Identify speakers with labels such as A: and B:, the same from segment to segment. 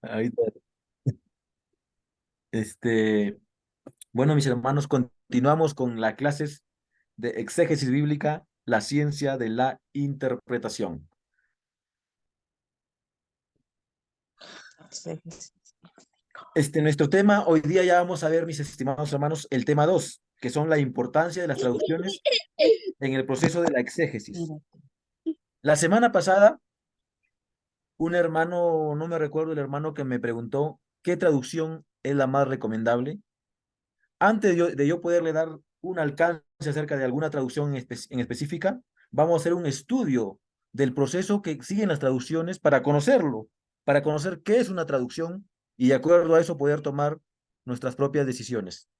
A: Ahorita, este, bueno, mis hermanos, continuamos con las clases de exégesis bíblica, la ciencia de la interpretación. Nuestro tema, hoy día ya vamos a ver, mis estimados hermanos, el tema 2, que son la importancia de las traducciones en el proceso de la exégesis. La semana pasada, un hermano, no me recuerdo el hermano que me preguntó qué traducción es la más recomendable. Antes de yo poderle dar un alcance acerca de alguna traducción en específica, vamos a hacer un estudio del proceso que siguen las traducciones para conocerlo, para conocer qué es una traducción y de acuerdo a eso poder tomar nuestras propias decisiones.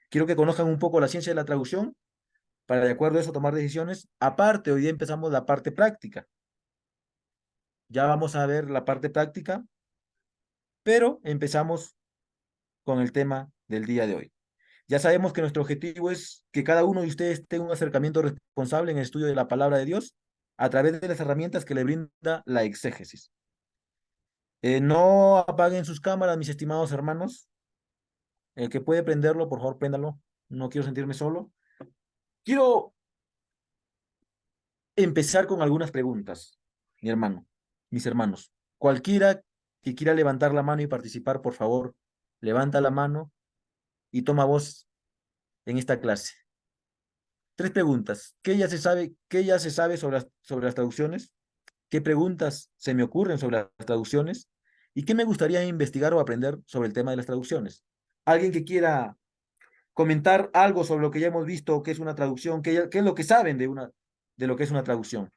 A: Quiero que conozcan un poco la ciencia de la traducción para de acuerdo a eso tomar decisiones. Aparte, hoy día empezamos la parte práctica. Ya vamos a ver la parte práctica, pero empezamos con el tema del día de hoy. Ya sabemos que nuestro objetivo es que cada uno de ustedes tenga un acercamiento responsable en el estudio de la palabra de Dios a través de las herramientas que le brinda la exégesis. No apaguen sus cámaras, mis estimados hermanos. El que puede prenderlo, por favor, préndalo. No quiero sentirme solo. Quiero empezar con algunas preguntas, mi hermano, mis hermanos. Cualquiera que quiera levantar la mano y participar, por favor, levanta la mano y toma voz en esta clase. Tres preguntas. ¿Qué ya se sabe sobre las traducciones? ¿Qué preguntas se me ocurren sobre las traducciones? ¿Y qué me gustaría investigar o aprender sobre el tema de las traducciones? ¿Alguien que quiera comentar algo sobre lo que ya hemos visto, qué es una traducción, qué es lo que saben de lo que es una traducción?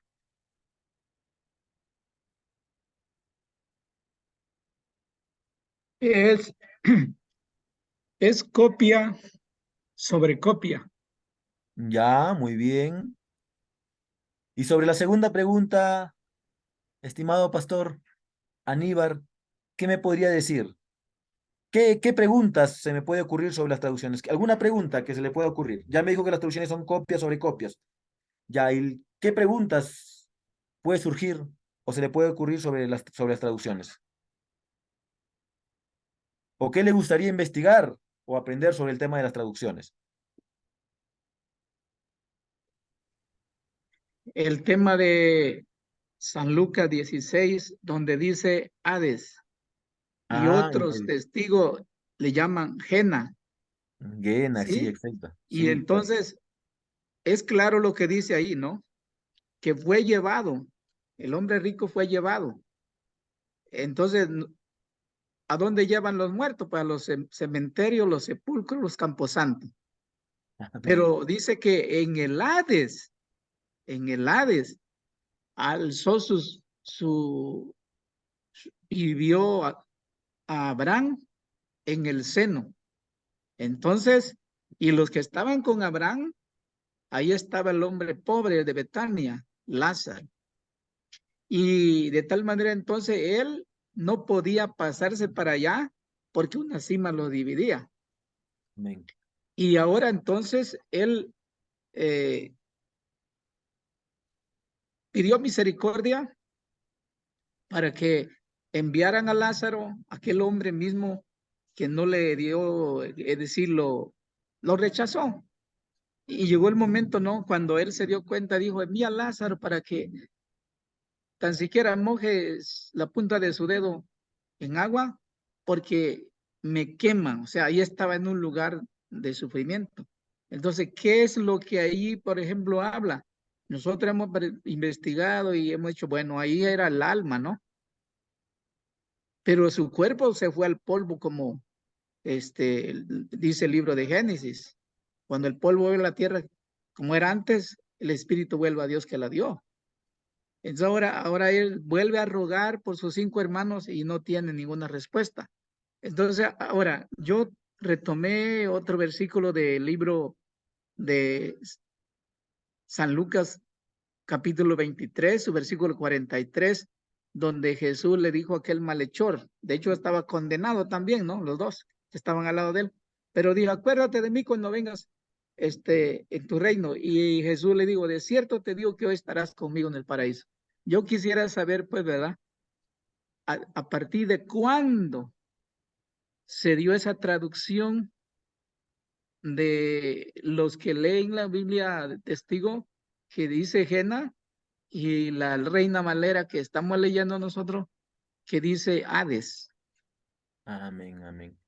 B: Es, es copia sobre copia.
A: Ya, muy bien. Y sobre la segunda pregunta, estimado pastor Aníbar, ¿qué me podría decir? ¿Qué preguntas se me puede ocurrir sobre las traducciones? ¿Alguna pregunta que se le pueda ocurrir? Ya me dijo que las traducciones son copias sobre copias. Ya, ¿y qué preguntas puede surgir o se le puede ocurrir sobre las traducciones? ¿O qué le gustaría investigar o aprender sobre el tema de las traducciones?
B: El tema de San Lucas 16, donde dice Hades, y
A: Ah,
B: otros testigos le llaman Jena,
A: Guiana, sí,
B: ¿sí?
A: exacto.
B: Y
A: Sí, claro.
B: entonces es claro lo que dice ahí, ¿no? Que fue llevado, el hombre rico fue llevado. Entonces, ¿a dónde llevan los muertos? Pues a los cementerios, los sepulcros, los camposantos.
A: Bien.
B: Pero dice que en el Hades, alzó y vio a Abraham en el seno. Entonces, y los que estaban con Abraham, ahí estaba el hombre pobre de Betania, Lázaro. Y de tal manera entonces él no podía pasarse para allá porque una cima lo dividía.
A: Amén.
B: Y ahora entonces él eh, pidió misericordia para que enviaran a Lázaro, aquel hombre mismo que no le dio, es decir, lo rechazó. Y llegó el momento, ¿no? Cuando él se dio cuenta, dijo, envía a Lázaro para que tan siquiera mojes la punta de su dedo en agua, porque me quema. O sea, ahí estaba en un lugar de sufrimiento. Entonces, ¿qué es lo que ahí, por ejemplo, habla? Nosotros hemos investigado y hemos dicho, bueno, ahí era el alma, ¿no? Pero su cuerpo se fue al polvo como dice el libro de Génesis. Cuando el polvo vuelve a la tierra, como era antes, el espíritu vuelve a Dios que la dio. Entonces ahora él vuelve a rogar por sus 5 hermanos y no tiene ninguna respuesta. Entonces ahora yo retomé otro versículo del libro de San Lucas, capítulo 23, su versículo 43, donde Jesús le dijo a aquel malhechor, de hecho estaba condenado también, ¿no? Los dos que estaban al lado de él, pero dijo, acuérdate de mí cuando vengas en tu reino. Y Jesús le dijo, de cierto te digo que hoy estarás conmigo en el paraíso. Yo quisiera saber, pues, ¿verdad? a partir de cuándo se dio esa traducción de los que leen la Biblia de testigo que dice Jena y la Reina Valera que estamos leyendo nosotros que dice Hades.
A: Amén, amén.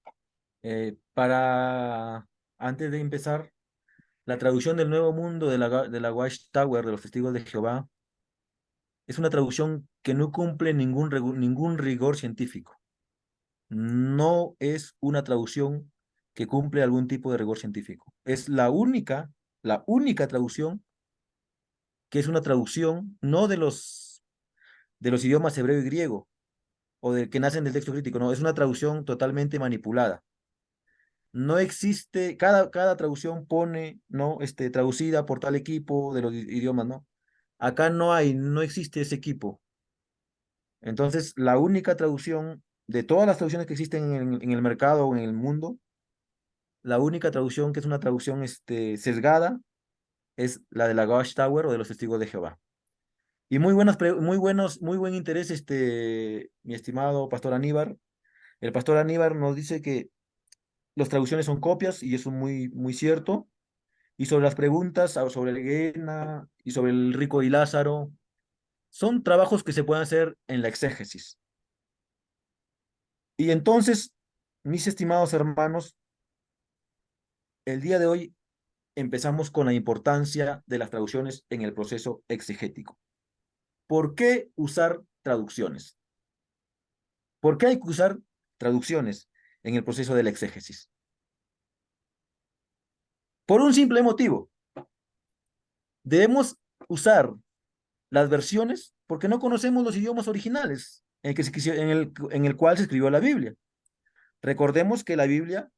A: Antes de empezar, la traducción del Nuevo Mundo de la Watchtower de los Testigos de Jehová es una traducción que no cumple ningún rigor científico. No es una traducción que cumple algún tipo de rigor científico. Es la única traducción que es una traducción no de los idiomas hebreo y griego o de que nacen del texto crítico, no, es una traducción totalmente manipulada. No existe, cada traducción pone, ¿no? Traducida por tal equipo de los idiomas, ¿no? Acá no existe ese equipo. Entonces, la única traducción de todas las traducciones que existen en el mercado o en el mundo, la única traducción que es una traducción sesgada es la de la Watchtower o de los Testigos de Jehová. Y muy buen interés, mi estimado pastor Aníbar. El pastor Aníbar nos dice que las traducciones son copias y eso muy cierto. Y sobre las preguntas sobre el Guena y sobre el rico y Lázaro, son trabajos que se pueden hacer en la exégesis. Y entonces, mis estimados hermanos, el día de hoy empezamos con la importancia de las traducciones en el proceso exegético. ¿Por qué usar traducciones? ¿Por qué hay que usar traducciones en el proceso de la exégesis? Por un simple motivo. Debemos usar las versiones porque no conocemos los idiomas originales en el cual se escribió la Biblia. Recordemos que la Biblia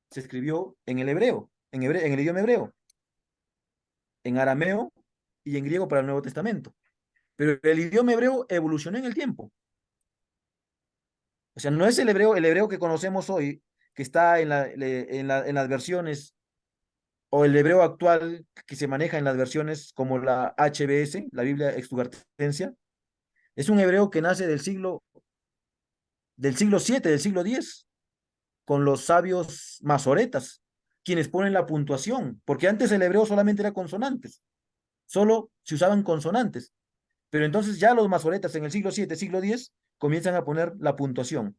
A: se escribió en el hebreo, en el idioma hebreo, en arameo y en griego para el Nuevo Testamento. Pero el idioma hebreo evolucionó en el tiempo. O sea, no es el hebreo que conocemos hoy, que está en las versiones, o el hebreo actual que se maneja en las versiones como la HBS, la Biblia Extugartensia. Es un hebreo que nace del siglo VII, del siglo X, con los sabios masoretas, quienes ponen la puntuación, porque antes el hebreo solamente era consonantes, solo se usaban consonantes, pero entonces ya los masoretas en el siglo VII, siglo X, comienzan a poner la puntuación.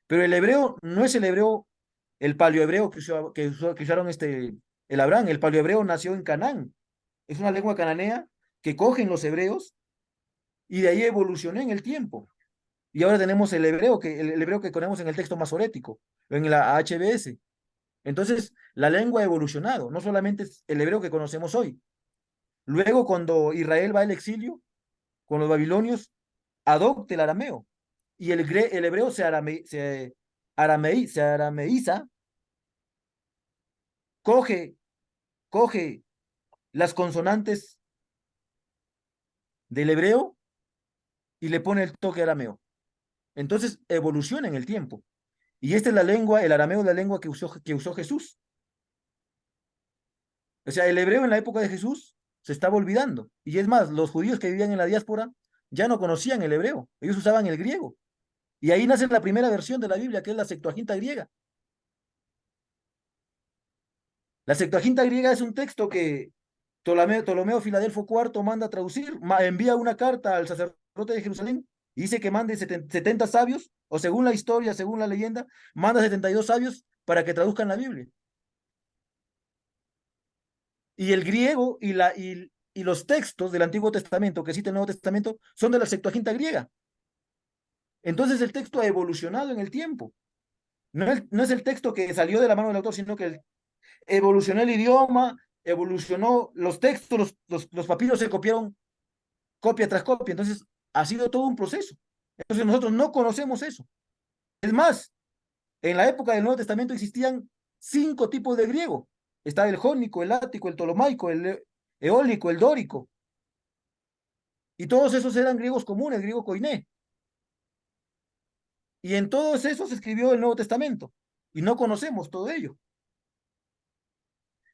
A: Pero el hebreo no es el hebreo, el paleohebreo que usaron el Abraham, el paleohebreo nació en Canaán, es una lengua cananea que cogen los hebreos y de ahí evolucionó en el tiempo. Y ahora tenemos el hebreo que conocemos en el texto masorético, en la HBS. Entonces, la lengua ha evolucionado, no solamente es el hebreo que conocemos hoy. Luego, cuando Israel va al exilio con los babilonios, adopta el arameo. Y el hebreo se arameiza, coge, coge las consonantes del hebreo y le pone el toque arameo. Entonces, evoluciona en el tiempo. Y esta es la lengua, el arameo es la lengua que usó Jesús. O sea, el hebreo en la época de Jesús se estaba olvidando. Y es más, los judíos que vivían en la diáspora ya no conocían el hebreo, ellos usaban el griego. Y ahí nace la primera versión de la Biblia, que es la Septuaginta griega. La Septuaginta griega es un texto que Ptolomeo Filadelfo IV manda a traducir, envía una carta al sacerdote de Jerusalén y dice que mande 70 sabios, o según la historia, según la leyenda, manda 72 sabios para que traduzcan la Biblia. Y el griego y los textos del Antiguo Testamento que cita el Nuevo Testamento son de la Septuaginta griega. Entonces el texto ha evolucionado en el tiempo. No es el texto que salió de la mano del autor, sino que evolucionó el idioma, evolucionó los textos, los papiros se copiaron copia tras copia. Entonces ha sido todo un proceso. Entonces nosotros no conocemos eso. Es más, en la época del Nuevo Testamento existían 5 tipos de griego. Estaba el jónico, el ático, el tolomaico, el eólico, el dórico. Y todos esos eran griegos comunes, griego koiné. Y en todos esos se escribió el Nuevo Testamento. Y no conocemos todo ello.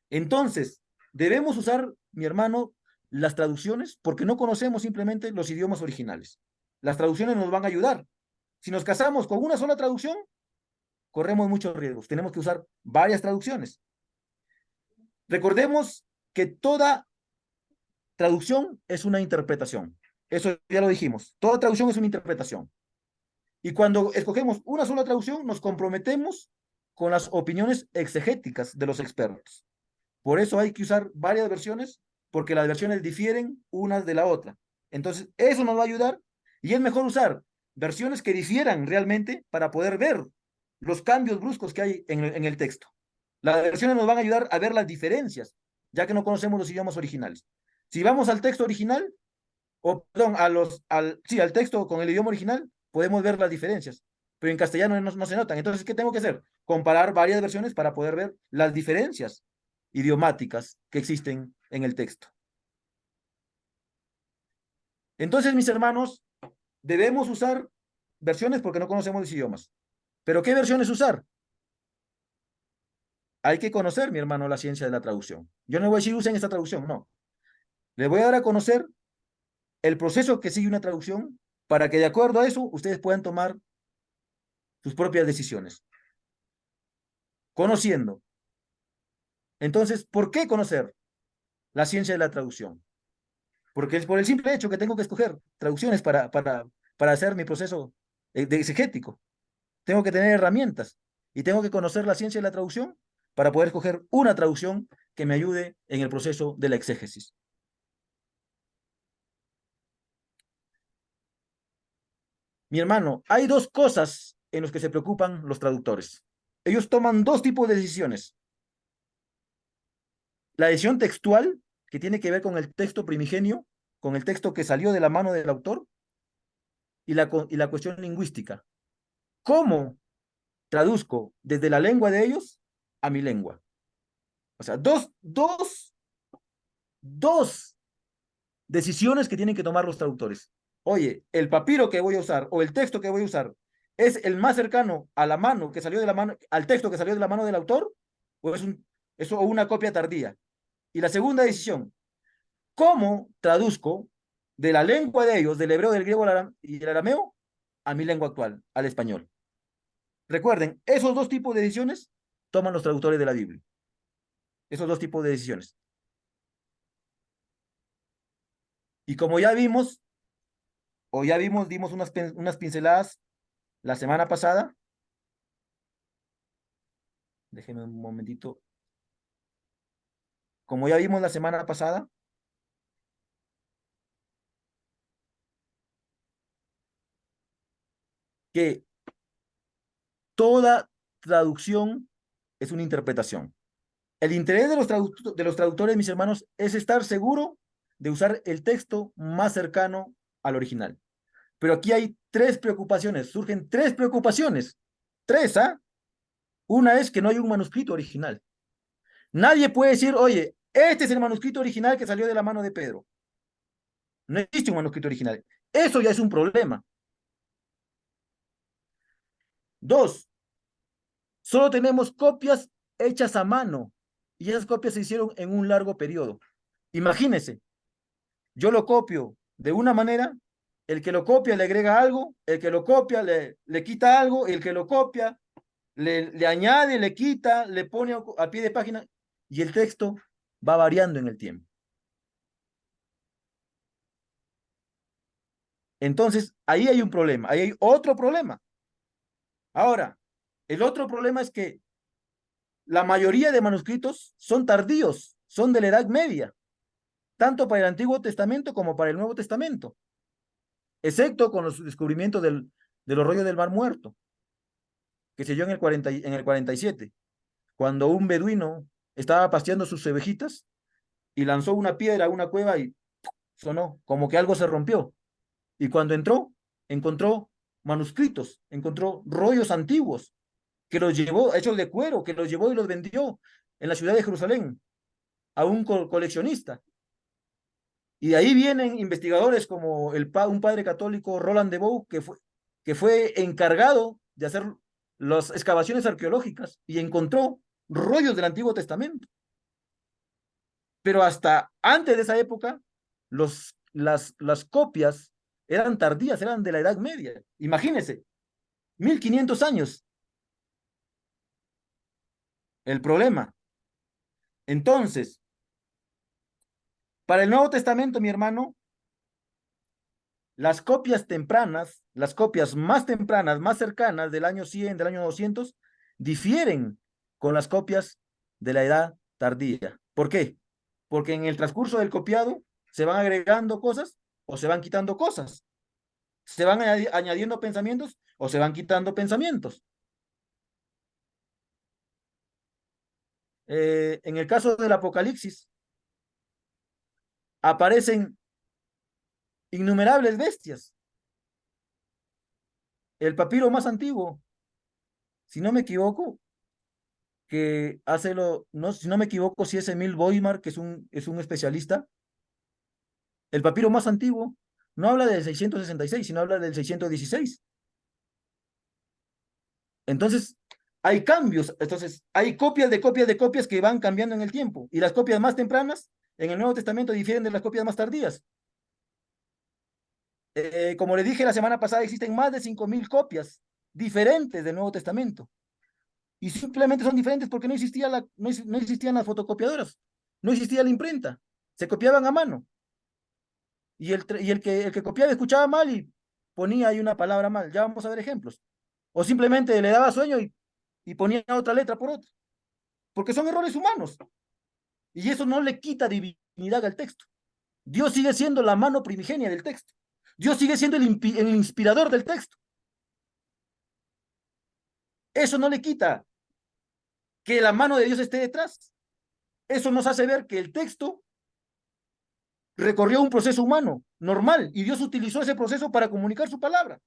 A: Entonces, debemos usar, mi hermano, las traducciones porque no conocemos simplemente los idiomas originales. Las traducciones nos van a ayudar. Si nos casamos con una sola traducción, corremos muchos riesgos. Tenemos que usar varias traducciones. Recordemos que toda traducción es una interpretación. Eso ya lo dijimos. Toda traducción es una interpretación. Y cuando escogemos una sola traducción, nos comprometemos con las opiniones exegéticas de los expertos. Por eso hay que usar varias versiones, porque las versiones difieren unas de la otra. Entonces, eso nos va a ayudar y es mejor usar versiones que difieran realmente para poder ver los cambios bruscos que hay en el texto. Las versiones nos van a ayudar a ver las diferencias, ya que no conocemos los idiomas originales. Si vamos al texto original, o perdón, sí, al texto con el idioma original, podemos ver las diferencias, pero en castellano no se notan. Entonces, ¿qué tengo que hacer? Comparar varias versiones para poder ver las diferencias idiomáticas que existen en el texto. Entonces, mis hermanos, debemos usar versiones porque no conocemos los idiomas. ¿Pero qué versiones usar? Hay que conocer, mi hermano, la ciencia de la traducción. Yo no voy a decir usen esta traducción, no. Les voy a dar a conocer el proceso que sigue una traducción para que de acuerdo a eso ustedes puedan tomar sus propias decisiones. Conociendo. Entonces, ¿por qué conocer la ciencia de la traducción? Porque es por el simple hecho que tengo que escoger traducciones para hacer mi proceso de exegético. Tengo que tener herramientas y tengo que conocer la ciencia de la traducción para poder escoger una traducción que me ayude en el proceso de la exégesis. Mi hermano, hay dos cosas en las que se preocupan los traductores. Ellos toman dos tipos de decisiones. La decisión textual, que tiene que ver con el texto primigenio, con el texto que salió de la mano del autor, y la cuestión lingüística. ¿Cómo traduzco desde la lengua de ellos a mi lengua? O sea, dos decisiones que tienen que tomar los traductores. Oye, el papiro que voy a usar o el texto que voy a usar es el más cercano a la mano que salió de la mano, al texto que salió de la mano del autor, o o una copia tardía. Y la segunda decisión, ¿cómo traduzco de la lengua de ellos, del hebreo, del griego y del arameo, a mi lengua actual, al español? Recuerden, esos dos tipos de decisiones toman los traductores de la Biblia. Esos dos tipos de decisiones. Y como ya vimos, dimos unas pinceladas la semana pasada. Déjenme un momentito. Como ya vimos la semana pasada, que toda traducción es una interpretación. El interés de de los traductores, mis hermanos, es estar seguro de usar el texto más cercano al original. Pero aquí hay tres preocupaciones, surgen tres preocupaciones. Tres, ¿ah? Una es que no hay un manuscrito original. Nadie puede decir, oye, este es el manuscrito original que salió de la mano de Pedro. No existe un manuscrito original. Eso ya es un problema. Dos, solo tenemos copias hechas a mano y esas copias se hicieron en un largo periodo. Imagínense, yo lo copio de una manera, el que lo copia le agrega algo, el que lo copia le quita algo, el que lo copia le añade, le quita, le pone a pie de página y el texto va variando en el tiempo. Entonces, ahí hay un problema, ahí hay otro problema. Ahora, el otro problema es que la mayoría de manuscritos son tardíos, son de la Edad Media, tanto para el Antiguo Testamento como para el Nuevo Testamento, excepto con los descubrimientos de los rollos del Mar Muerto, que se dio en el 47, cuando un beduino estaba pasteando sus ovejitas y lanzó una piedra a una cueva y sonó, como que algo se rompió. Y cuando entró, encontró manuscritos, encontró rollos antiguos que los llevó, hechos de cuero, que los llevó y los vendió en la ciudad de Jerusalén a un coleccionista. Y de ahí vienen investigadores como un padre católico, Roland de Bow, que fue encargado de hacer las excavaciones arqueológicas y encontró rollos del Antiguo Testamento. Pero hasta antes de esa época, las copias eran tardías, eran de la Edad Media. Imagínense, 1500 años. El problema. Entonces, para el Nuevo Testamento, mi hermano, las copias tempranas, las copias más tempranas, más cercanas del año 100, del año 200, difieren con las copias de la edad tardía. ¿Por qué? Porque en el transcurso del copiado se van agregando cosas o se van quitando cosas. Se van añadiendo pensamientos o se van quitando pensamientos. En el caso del Apocalipsis, aparecen innumerables bestias. El papiro más antiguo, si no me equivoco, que hace no, si no me equivoco, si es Emil Boimar, que es un especialista, el papiro más antiguo no habla del 666, sino habla del 616. Entonces, hay cambios, entonces, hay copias de copias de copias que van cambiando en el tiempo, y las copias más tempranas en el Nuevo Testamento difieren de las copias más tardías. Como le dije la semana pasada, existen más de 5000 copias diferentes del Nuevo Testamento. Y simplemente son diferentes porque no existían las fotocopiadoras, no existía la imprenta, se copiaban a mano. Y el que copiaba escuchaba mal y ponía ahí una palabra mal. Ya vamos a ver ejemplos. O simplemente le daba sueño y ponía otra letra por otra. Porque son errores humanos. Y eso no le quita divinidad al texto. Dios sigue siendo la mano primigenia del texto. Dios sigue siendo el inspirador del texto. Eso no le quita que la mano de Dios esté detrás. Eso nos hace ver que el texto recorrió un proceso humano normal y Dios utilizó ese proceso para comunicar su palabra.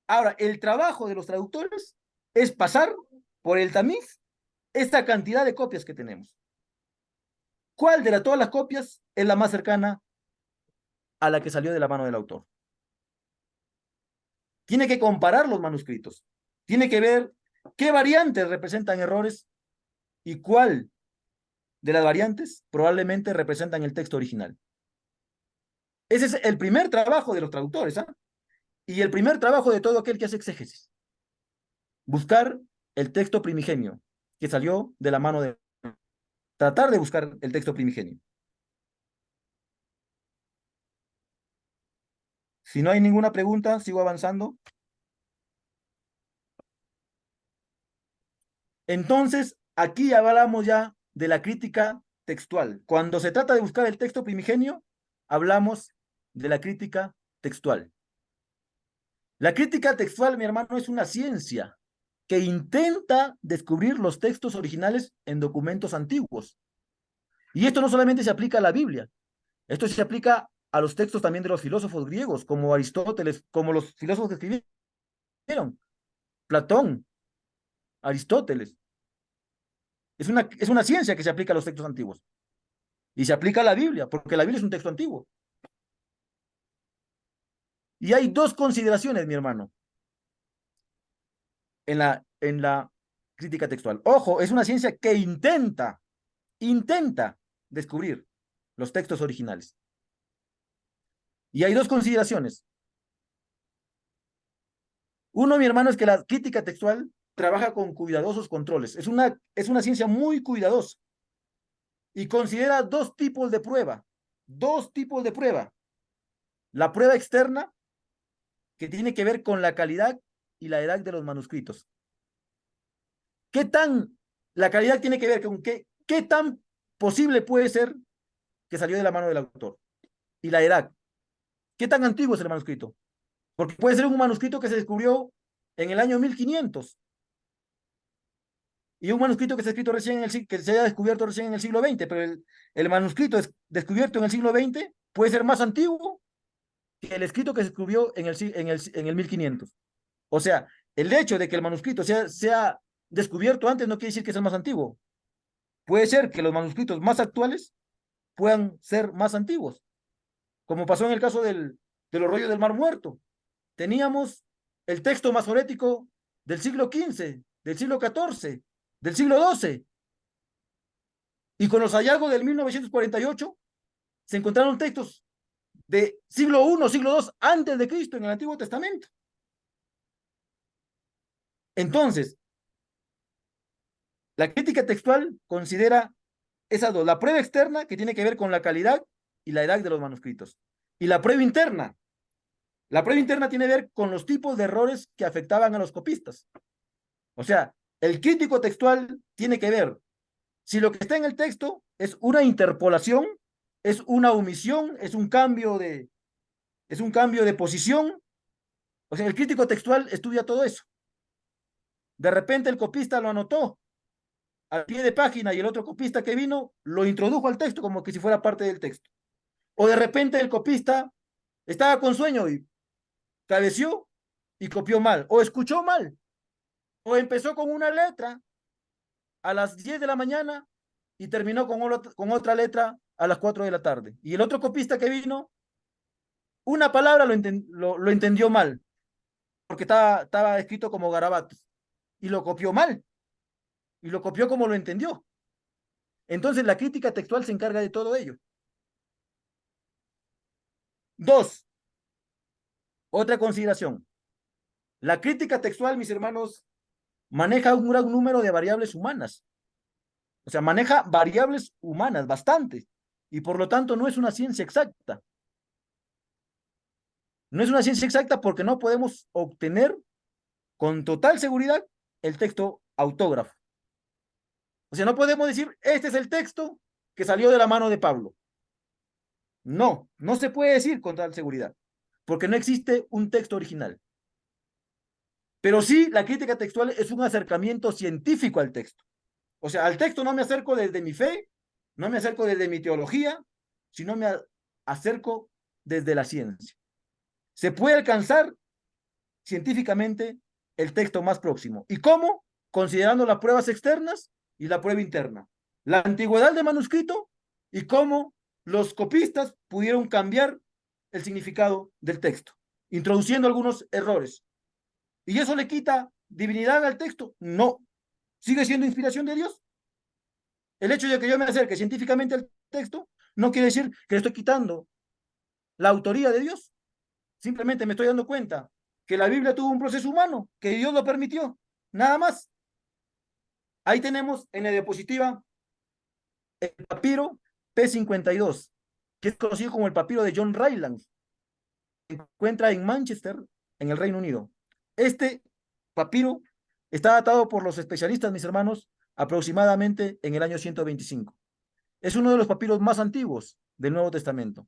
A: Ahora, el trabajo de los traductores es pasar por el tamiz esta cantidad de copias que tenemos. ¿Cuál de todas las copias es la más cercana a la que salió de la mano del autor? Tiene que comparar los manuscritos. Tiene que ver qué variantes representan errores y cuál de las variantes probablemente representan el texto original. Ese es el primer trabajo de los traductores, ¿ah? Y el primer trabajo de todo aquel que hace exégesis. Buscar el texto primigenio que salió de la mano de... Tratar de buscar el texto primigenio. Si no hay ninguna pregunta, sigo avanzando. Entonces, aquí hablamos ya de la crítica textual. Cuando se trata de buscar el texto primigenio, hablamos de la crítica textual. La crítica textual, mi hermano, es una ciencia que intenta descubrir los textos originales en documentos antiguos. Y esto no solamente se aplica a la Biblia, esto se aplica a los textos también de los filósofos griegos, como Aristóteles, como los filósofos que escribieron, Platón, Aristóteles. Es una ciencia que se aplica a los textos antiguos. Y se aplica a la Biblia, porque la Biblia es un texto antiguo. Y hay dos consideraciones, mi hermano, en la crítica textual. Ojo, es una ciencia que intenta descubrir los textos originales. Y hay dos consideraciones. Uno, mi hermano, es que la crítica textual trabaja con cuidadosos controles. Es una ciencia muy cuidadosa y considera dos tipos de prueba. Dos tipos de prueba. La prueba externa, que tiene que ver con la calidad y la edad de los manuscritos. ¿Qué tan, la calidad tiene que ver con qué tan posible puede ser que salió de la mano del autor? Y la edad. ¿Qué tan antiguo es el manuscrito? Porque puede ser un manuscrito que se descubrió en el año 1500 y un manuscrito que se ha escrito recién que se haya descubierto recién en el siglo XX, pero el manuscrito descubierto en el siglo XX puede ser más antiguo que el escrito que se descubrió en el 1500. O sea, el hecho de que el manuscrito sea descubierto antes no quiere decir que sea más antiguo. Puede ser que los manuscritos más actuales puedan ser más antiguos, como pasó en el caso de los rollos del Mar Muerto. Teníamos el texto masorético del siglo XV, del siglo XIV, del siglo XII, y con los hallazgos del 1948 se encontraron textos de siglo I, siglo II antes de Cristo en el Antiguo Testamento. Entonces, la crítica textual considera esas dos, la prueba externa que tiene que ver con la calidad y la edad de los manuscritos, y la prueba interna. La prueba interna tiene que ver con los tipos de errores que afectaban a los copistas. O sea, el crítico textual tiene que ver si lo que está en el texto es una interpolación, es una omisión, es un cambio de posición. O sea, el crítico textual estudia todo eso. De repente el copista lo anotó al pie de página y el otro copista que vino lo introdujo al texto como que si fuera parte del texto. O de repente el copista estaba con sueño y cabeció y copió mal, o escuchó mal, o empezó con una letra a las 10 de la mañana y terminó con otra letra a las 4 de la tarde. Y el otro copista que vino, una palabra lo entendió mal, porque estaba escrito como garabatos, y lo copió mal, y lo copió como lo entendió. Entonces la crítica textual se encarga de todo ello. Dos, otra consideración. La crítica textual, mis hermanos, maneja un gran número de variables humanas. O sea, maneja variables humanas, bastantes. Y por lo tanto no es una ciencia exacta. No es una ciencia exacta porque no podemos obtener con total seguridad el texto autógrafo. O sea, no podemos decir, este es el texto que salió de la mano de Pablo. No, no se puede decir con tal seguridad, porque no existe un texto original. Pero sí, la crítica textual es un acercamiento científico al texto. O sea, al texto no me acerco desde mi fe, no me acerco desde mi teología, sino me acerco desde la ciencia. Se puede alcanzar científicamente el texto más próximo. ¿Y cómo? Considerando las pruebas externas y la prueba interna. La antigüedad del manuscrito y cómo los copistas pudieron cambiar el significado del texto, introduciendo algunos errores. ¿Y eso le quita divinidad al texto? No. ¿Sigue siendo inspiración de Dios? El hecho de que yo me acerque científicamente al texto no quiere decir que le estoy quitando la autoría de Dios. Simplemente me estoy dando cuenta que la Biblia tuvo un proceso humano, que Dios lo permitió. Nada más. Ahí tenemos en la diapositiva el papiro P52, que es conocido como el papiro de John Rylands. Se encuentra en Manchester, en el Reino Unido. Este papiro está datado por los especialistas, mis hermanos, aproximadamente en el año 125. Es uno de los papiros más antiguos del Nuevo Testamento,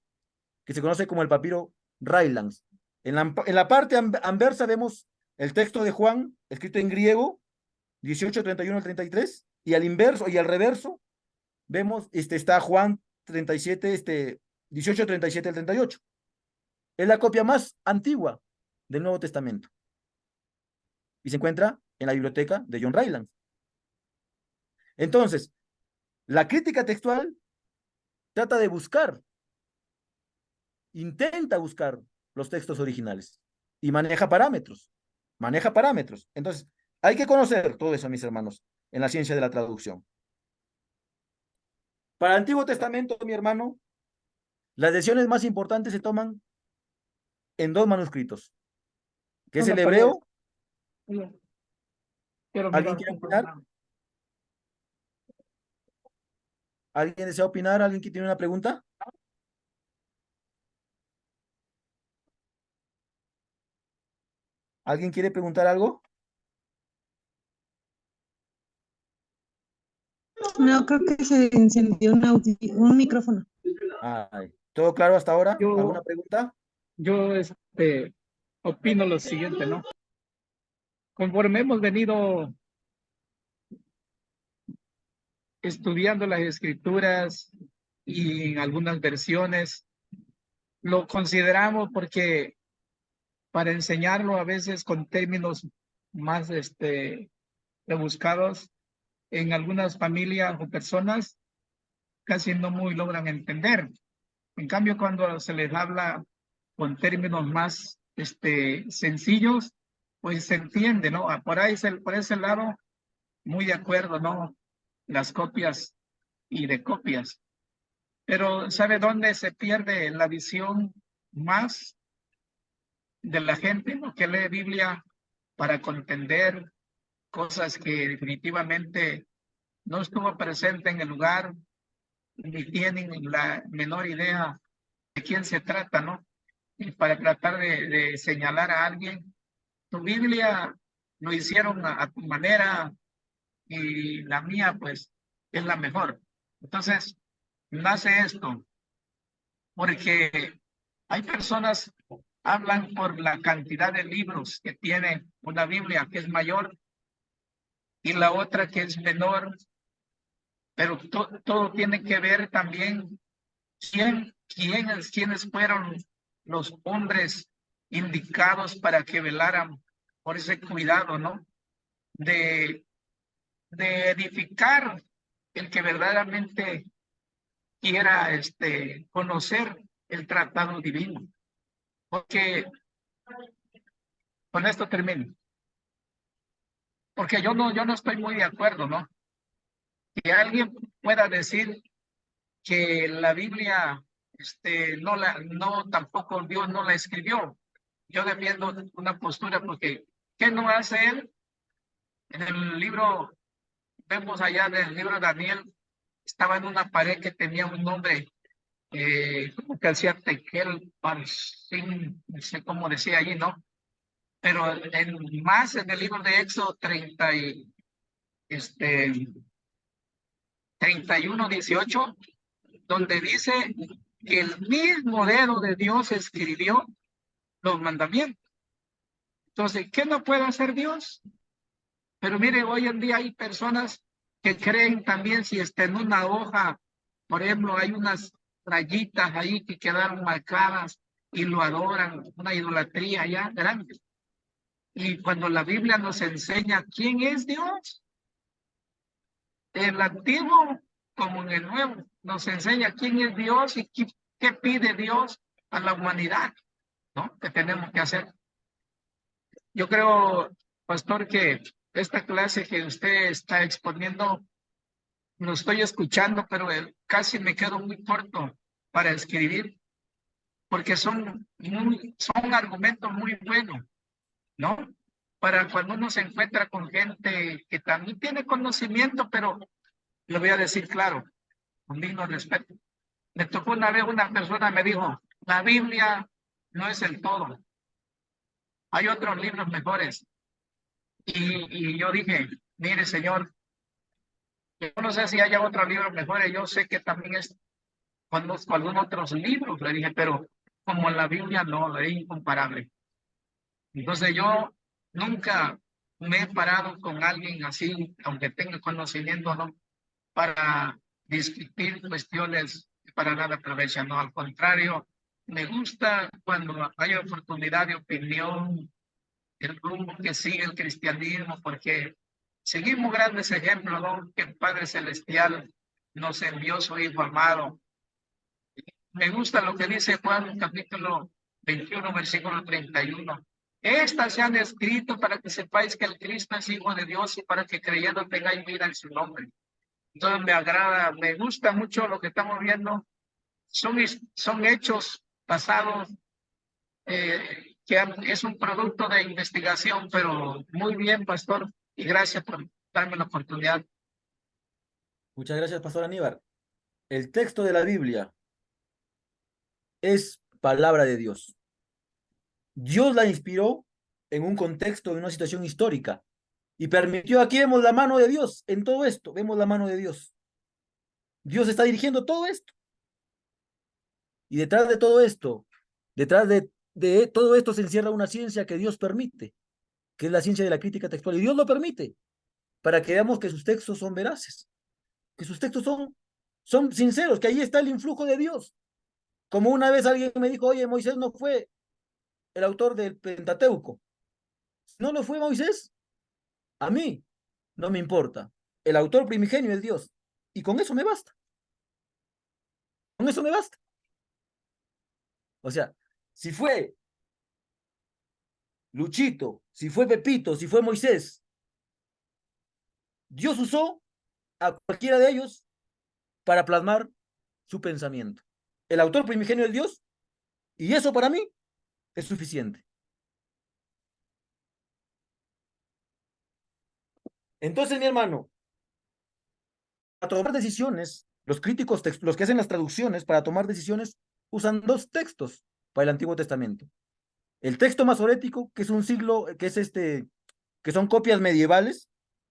A: que se conoce como el papiro Rylands. En la parte anversa vemos el texto de Juan, escrito en griego, 18:31 al 33, y al inverso y al reverso vemos, está Juan 37, 18:37 al 38. Es la copia más antigua del Nuevo Testamento y se encuentra en la biblioteca de John Rylands. Entonces, la crítica textual trata de buscar, intenta buscar los textos originales y maneja parámetros, maneja parámetros. Entonces, hay que conocer todo eso, mis hermanos, en la ciencia de la traducción. Para el Antiguo Testamento, mi hermano, las decisiones más importantes se toman en dos manuscritos, que es
B: ¿Dónde
A: el
B: aparece?
A: hebreo.
B: Quiero
A: ¿Alguien
B: mirar
A: quiere
B: tu
A: opinar?
B: programa.
A: ¿Alguien desea opinar? ¿Alguien que tiene una pregunta? ¿Alguien quiere preguntar algo?
C: No, creo que se encendió un micrófono.
A: Ay, ¿todo claro hasta ahora? ¿Alguna
B: Yo,
A: pregunta?
B: yo opino lo siguiente, ¿no? Conforme hemos venido estudiando las escrituras y en algunas versiones, lo consideramos porque para enseñarlo a veces con términos más rebuscados, en algunas familias o personas casi no muy logran entender. En cambio, cuando se les habla con términos más sencillos, pues se entiende, ¿no? Por ese lado, muy de acuerdo, ¿no? Las copias y de copias. Pero ¿sabe dónde se pierde la visión más de la gente, ¿no? Que lee Biblia para contender cosas que definitivamente no estuvo presente en el lugar, ni tienen la menor idea de quién se trata, ¿no? Y para tratar de señalar a alguien, tu Biblia lo hicieron a tu manera y la mía, pues, es la mejor. Entonces, nace esto, porque hay personas hablan por la cantidad de libros que tiene una Biblia que es mayor y la otra que es menor, pero todo tiene que ver también quiénes fueron los hombres indicados para que velaran por ese cuidado, ¿no? De, de edificar el que verdaderamente quiera conocer el tratado divino. Porque con esto termino. Porque yo no estoy muy de acuerdo, ¿no? Que alguien pueda decir que la Biblia, no, tampoco Dios no la escribió. Yo defiendo una postura porque, ¿qué no hace él? En el libro, vemos allá en el libro de Daniel, estaba en una pared que tenía un nombre, como que hacía Tequel, Parsin, no sé cómo decía allí, ¿no? Pero más en el libro de Éxodo 31:18, donde dice que el mismo dedo de Dios escribió los mandamientos. Entonces, ¿qué no puede hacer Dios? Pero mire, hoy en día hay personas que creen también si está en una hoja, por ejemplo, hay unas rayitas ahí que quedaron marcadas y lo adoran, una idolatría ya grande. Y cuando la Biblia nos enseña quién es Dios, el antiguo como en el nuevo, nos enseña quién es Dios y qué pide Dios a la humanidad, ¿no? Que tenemos que hacer. Yo creo, pastor, que esta clase que usted está exponiendo, lo estoy escuchando, pero casi me quedo muy corto para escribir, porque son argumentos muy buenos, ¿no? Para cuando uno se encuentra con gente que también tiene conocimiento, pero le voy a decir claro, con digno respeto. Me tocó una vez una persona me dijo, la Biblia no es el todo, hay otros libros mejores. Y yo dije, mire señor, yo no sé si haya otros libros mejores, yo sé que también conozco algunos otros libros, le dije, pero como la Biblia no, es incomparable. Entonces yo nunca me he parado con alguien así, aunque tenga conocimiento, ¿no? Para discutir cuestiones que para nada aprovechan, no, al contrario, me gusta cuando hay oportunidad de opinión, el rumbo que sigue el cristianismo, porque seguimos grandes ejemplos, ¿no? Que el Padre Celestial nos envió su Hijo amado. Me gusta lo que dice Juan, capítulo 21, versículo 31. Estas se han escrito para que sepáis que el Cristo es Hijo de Dios y para que creyendo tengáis vida en su nombre. Entonces me agrada, me gusta mucho lo que estamos viendo. Son hechos pasados es un producto de investigación, pero muy bien, pastor, y gracias por darme la oportunidad.
A: Muchas gracias, Pastor Aníbal. El texto de la Biblia es palabra de Dios. Dios la inspiró en un contexto, en una situación histórica, y permitió, aquí vemos la mano de Dios en todo esto, vemos la mano de Dios. Dios está dirigiendo todo esto. Y detrás de todo esto, detrás de todo esto se encierra una ciencia que Dios permite, que es la ciencia de la crítica textual. Y Dios lo permite para que veamos que sus textos son veraces, que sus textos son sinceros, que ahí está el influjo de Dios. Como una vez alguien me dijo, oye, Moisés no fue el autor del Pentateuco. No lo fue Moisés. A mí no me importa. El autor primigenio es Dios. Y con eso me basta. Con eso me basta. O sea, si fue Luchito, si fue Pepito, si fue Moisés, Dios usó a cualquiera de ellos para plasmar su pensamiento. El autor primigenio es Dios y eso para mí es suficiente. Entonces, mi hermano, para tomar decisiones, los críticos, los que hacen las traducciones, para tomar decisiones, usan dos textos para el Antiguo Testamento. El texto masorético, que es un siglo, que son copias medievales,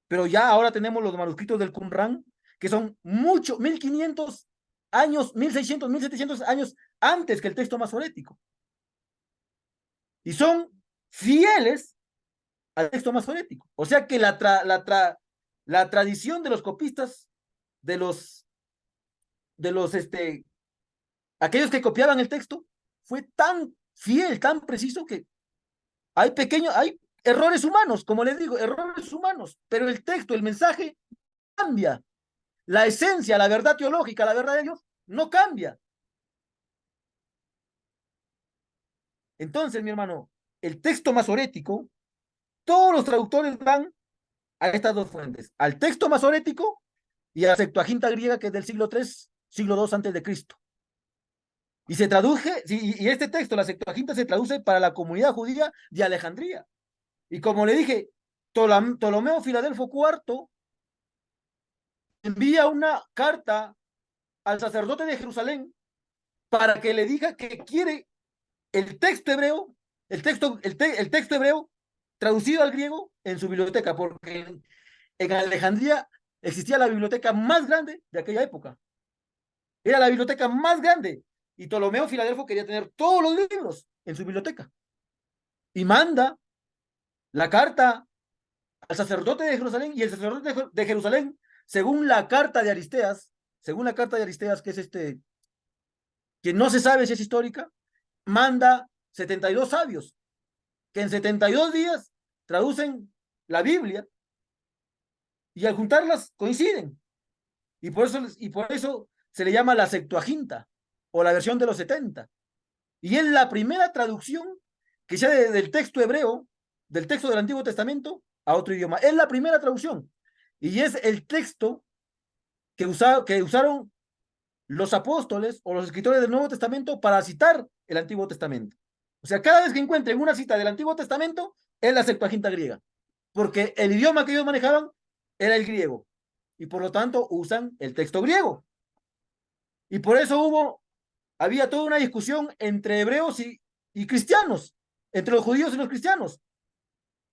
A: pero ya ahora tenemos los manuscritos del Qumran, que son mucho, 1500 años, 1600, 1700 años antes que el texto masorético. Y son fieles al texto masorético. O sea que la tradición de los copistas, de los, aquellos que copiaban el texto, fue tan fiel, tan preciso que hay errores humanos, como les digo, errores humanos, pero el texto, el mensaje cambia. La esencia, la verdad teológica, la verdad de Dios, no cambia. Entonces, mi hermano, el texto masorético, todos los traductores van a estas dos fuentes, al texto masorético y a la Septuaginta griega, que es del siglo III, siglo II antes de Cristo. Y se traduje, y este texto, la Septuaginta, se traduce para la comunidad judía de Alejandría. Y como le dije, Ptolomeo Filadelfo IV envía una carta al sacerdote de Jerusalén para que le diga que quiere el texto hebreo, el texto hebreo traducido al griego en su biblioteca, porque en Alejandría existía la biblioteca más grande de aquella época. Era la biblioteca más grande. Y Ptolomeo Filadelfo quería tener todos los libros en su biblioteca. Y manda la carta al sacerdote de Jerusalén, y el sacerdote de Jerusalén, según la carta de Aristeas, que es que no se sabe si es histórica, manda 72 sabios, que en 72 días traducen la Biblia, y al juntarlas coinciden. Y por eso se le llama la Septuaginta, o la versión de los 70. Y es la primera traducción que se hace del texto hebreo, del texto del Antiguo Testamento, a otro idioma. Es la primera traducción. Y es el texto que usaron los apóstoles o los escritores del Nuevo Testamento para citar el Antiguo Testamento. O sea, cada vez que encuentren una cita del Antiguo Testamento, es la Septuaginta griega, porque el idioma que ellos manejaban era el griego, y por lo tanto usan el texto griego. Y por eso había toda una discusión entre hebreos y cristianos, entre los judíos y los cristianos.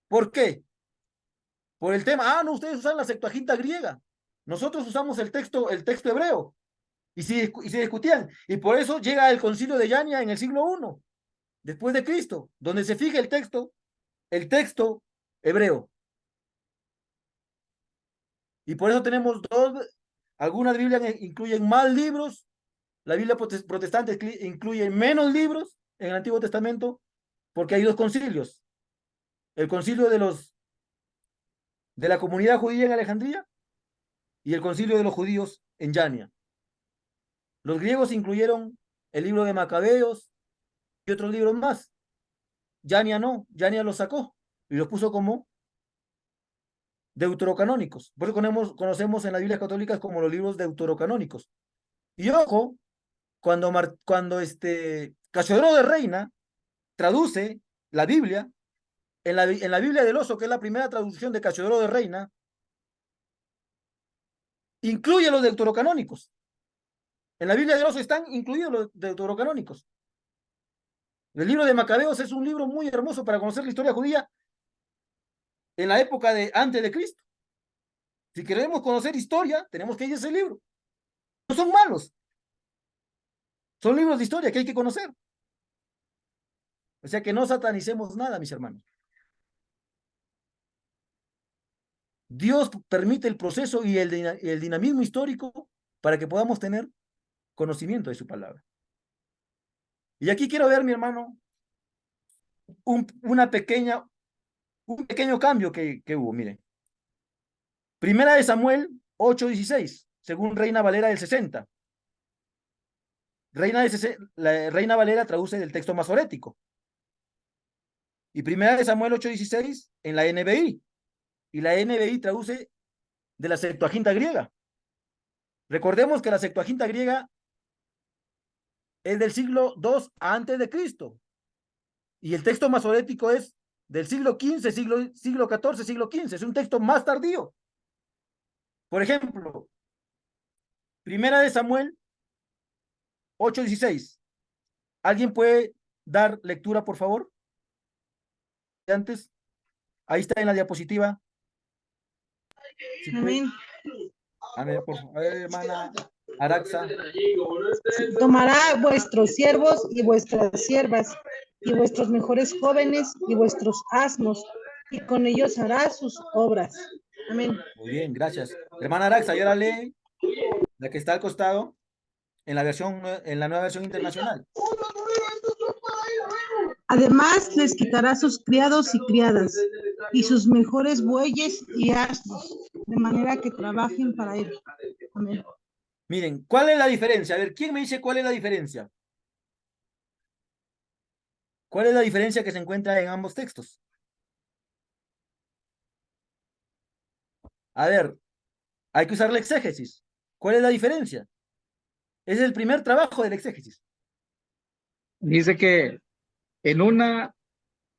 A: ¿Por qué? Por el tema, no, ustedes usan la Septuaginta griega, nosotros usamos el texto hebreo. Y se discutían. Y por eso llega el concilio de Yania en el siglo I, después de Cristo, donde se fija el texto hebreo. Y por eso tenemos algunas Biblias incluyen más libros, la Biblia protestante incluye menos libros en el Antiguo Testamento, porque hay dos concilios. El concilio de la comunidad judía en Alejandría y el concilio de los judíos en Yania. Los griegos incluyeron el libro de Macabeos y otros libros más. Yania no, Yania los sacó y los puso como deuterocanónicos. Por eso conocemos en las Biblias católicas como los libros deuterocanónicos. Y ojo, cuando Casiodoro de Reina traduce la Biblia, en la Biblia del Oso, que es la primera traducción de Casiodoro de Reina, incluye los deuterocanónicos. En la Biblia del Oso están incluidos los deuterocanónicos. El libro de Macabeos es un libro muy hermoso para conocer la historia judía en la época de antes de Cristo. Si queremos conocer historia, tenemos que ir a ese libro. No son malos. Son libros de historia que hay que conocer. O sea que no satanicemos nada, mis hermanos. Dios permite el proceso y el dinamismo histórico para que podamos tener conocimiento de su palabra. Y aquí quiero ver, mi hermano, un pequeño cambio que hubo, miren. Primera de Samuel 8:16, según Reina Valera del 60. La Reina Valera traduce del texto masorético. Y Primera de Samuel 8:16 en la NBI. Y la NBI traduce de la Septuaginta griega. Recordemos que la Septuaginta griega es del siglo II antes de Cristo. Y el texto masorético es del siglo XV, siglo XIV, siglo XV. Es un texto más tardío. Por ejemplo, Primera de Samuel 8:16. ¿Alguien puede dar lectura, por favor? Antes, ahí está en la diapositiva. Si puede.
C: Amén.
A: A ver, por favor, hermana Araxa.
C: Tomará vuestros siervos y vuestras siervas, y vuestros mejores jóvenes y vuestros asnos, y con ellos hará sus obras. Amén.
A: Muy bien, gracias. Hermana Araxa, y ahora lee la que está al costado en la nueva versión internacional.
C: Además, les quitará sus criados y criadas, y sus mejores bueyes y asnos, de manera que trabajen para él. Amén.
A: Miren, ¿cuál es la diferencia? A ver, ¿quién me dice cuál es la diferencia? ¿Cuál es la diferencia que se encuentra en ambos textos? A ver, hay que usar la exégesis. ¿Cuál es la diferencia? Es el primer trabajo del exégesis.
B: Dice que en una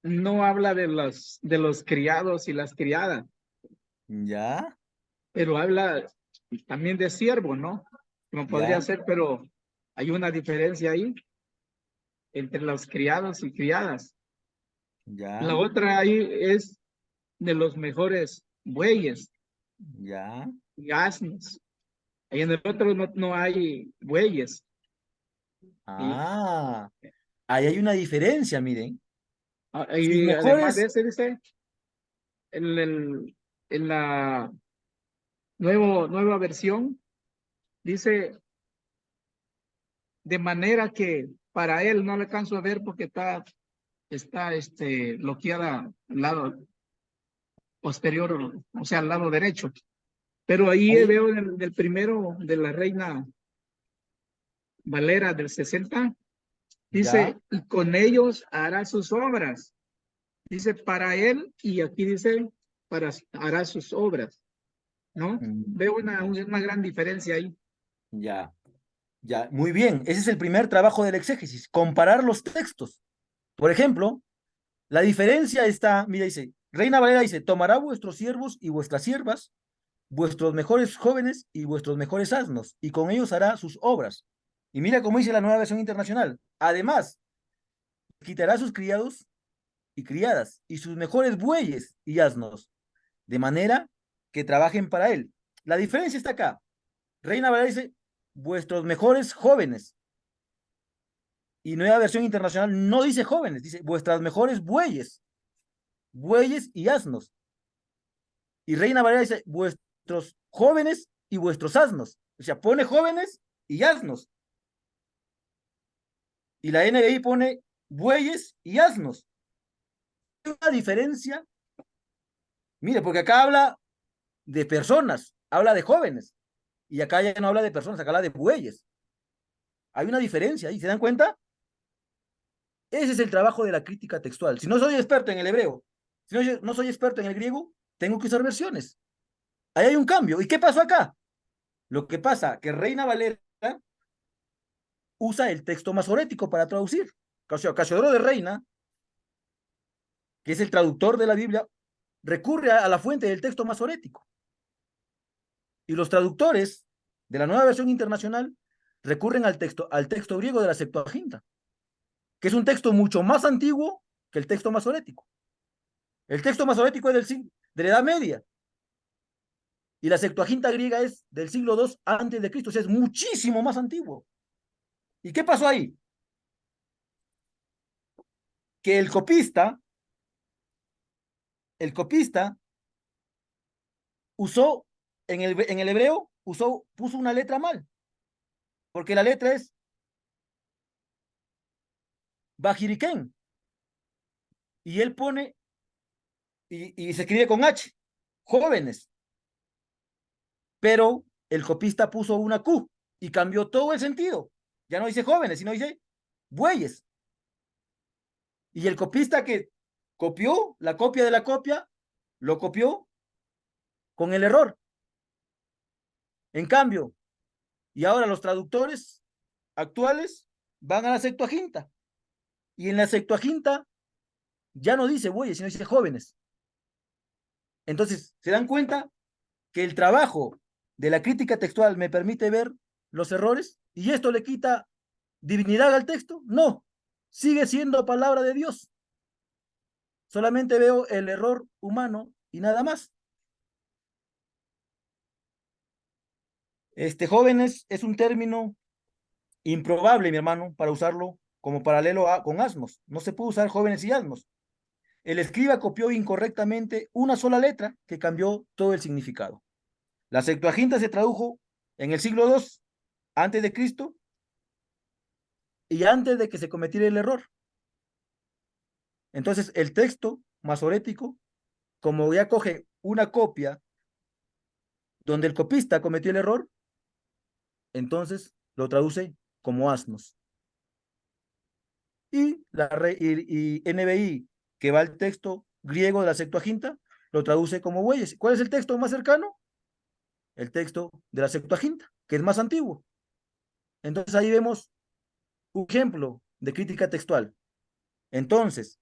B: no habla de los criados y las criadas,
A: Ya,
B: pero habla también de siervo, ¿no? Como podría
A: ya,
B: ser, pero hay una diferencia ahí entre los criados y criadas. La
A: ya,
B: otra ahí es de los mejores bueyes
A: ya.
B: y asnos. Y en el otro no hay bueyes. Y,
A: Ah, ahí hay una diferencia, miren. Sus
B: y además de
A: mejores,
B: ese, dice, en la nueva versión, dice, de manera que para él no le alcanzo a ver porque está bloqueada al lado posterior, o sea, al lado derecho. Pero ahí
A: ahí,
B: veo del primero de la Reina Valera del 60,
A: ya.
B: dice, y con ellos hará sus obras. Dice para él y aquí dice hará sus obras, ¿no? Veo
A: Ya,
B: una gran diferencia ahí.
A: ya, ya. Muy bien, ese es el primer trabajo del exégesis, comparar los textos. Por ejemplo, la diferencia está, mira, dice, Reina Valera dice, tomará vuestros siervos y vuestras siervas, vuestros mejores jóvenes y vuestros mejores asnos, y con ellos hará sus obras. Y mira cómo dice la nueva versión internacional. Además, quitará sus criados y criadas, y sus mejores bueyes y asnos, de manera que trabajen para él. La diferencia está acá. Reina Valera dice, vuestros mejores jóvenes. Y nueva versión internacional no dice jóvenes, dice vuestras mejores bueyes y asnos. Y Reina Valera dice vuestros jóvenes y vuestros asnos. O sea, pone jóvenes y asnos. Y la NBI pone bueyes y asnos. Hay una diferencia. Mire, porque acá habla de personas, habla de jóvenes. Y acá ya no habla de personas, acá habla de bueyes. Hay una diferencia ahí, ¿se dan cuenta? Ese es el trabajo de la crítica textual. Si no soy experto en el hebreo, si no soy experto en el griego, tengo que usar versiones. Ahí hay un cambio. ¿Y qué pasó acá? Lo que pasa que Reina Valera usa el texto masorético para traducir. Casiodoro de Reina, que es el traductor de la Biblia, recurre a la fuente del texto masorético. Y los traductores de la nueva versión internacional recurren al texto griego de la Septuaginta, que es un texto mucho más antiguo que el texto masorético. El texto masorético es de la Edad Media y la Septuaginta griega es del siglo II antes de Cristo, o sea, es muchísimo más antiguo. ¿Y qué pasó ahí? Que el copista usó, en el hebreo, puso una letra mal, porque la letra es Bajiriquén, y él pone, y se escribe con H, jóvenes, pero el copista puso una Q y cambió todo el sentido. Ya no dice jóvenes, sino dice bueyes. Y el copista que copió la copia de la copia, lo copió con el error. En cambio, y ahora los traductores actuales van a la Septuaginta. Y en la Septuaginta ya no dice bueyes, sino dice jóvenes. Entonces, ¿se dan cuenta que el trabajo de la crítica textual me permite ver los errores y esto le quita divinidad al texto. No, sigue siendo palabra de Dios. Solamente veo el error humano y nada más. Jóvenes es un término improbable, mi hermano, para usarlo como paralelo con asnos. No se puede usar jóvenes y asnos. El escriba copió incorrectamente una sola letra que cambió todo el significado. La Septuaginta se tradujo en el siglo II antes de Cristo y antes de que se cometiera el error. Entonces, el texto masorético, como ya coge una copia donde el copista cometió el error, entonces lo traduce como asnos. Y NBI, que va al texto griego de la Septuaginta, lo traduce como bueyes. ¿Cuál es el texto más cercano? El texto de la Septuaginta, que es más antiguo. Entonces ahí vemos un ejemplo de crítica textual. Entonces,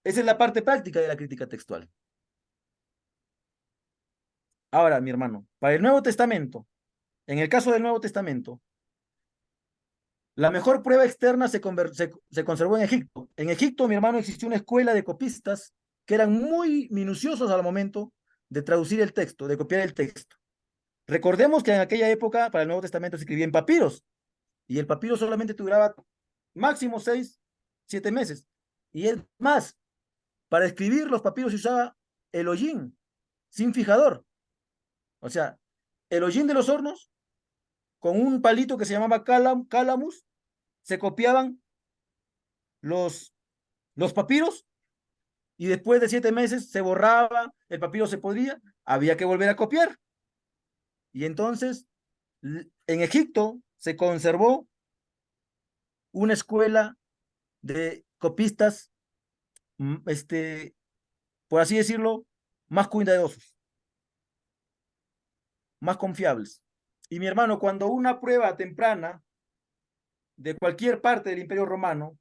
A: esa es la parte práctica de la crítica textual. Ahora, mi hermano, para el Nuevo Testamento, en el caso del Nuevo Testamento, la mejor prueba externa se conservó en Egipto. En Egipto, mi hermano, existió una escuela de copistas que eran muy minuciosos al momento de traducir el texto, de copiar el texto. Recordemos que en aquella época, para el Nuevo Testamento, se escribía en papiros, y el papiro solamente duraba máximo 6, 7 meses. Y es más, para escribir los papiros se usaba el hollín, sin fijador. O sea, el hollín de los hornos, con un palito que se llamaba calamus, se copiaban los papiros y después de 7 meses se borraba, el papiro se podría, había que volver a copiar. Y entonces, en Egipto se conservó una escuela de copistas, por así decirlo, más cuidadosos, más confiables. Y mi hermano, cuando una prueba temprana de cualquier parte del Imperio Romano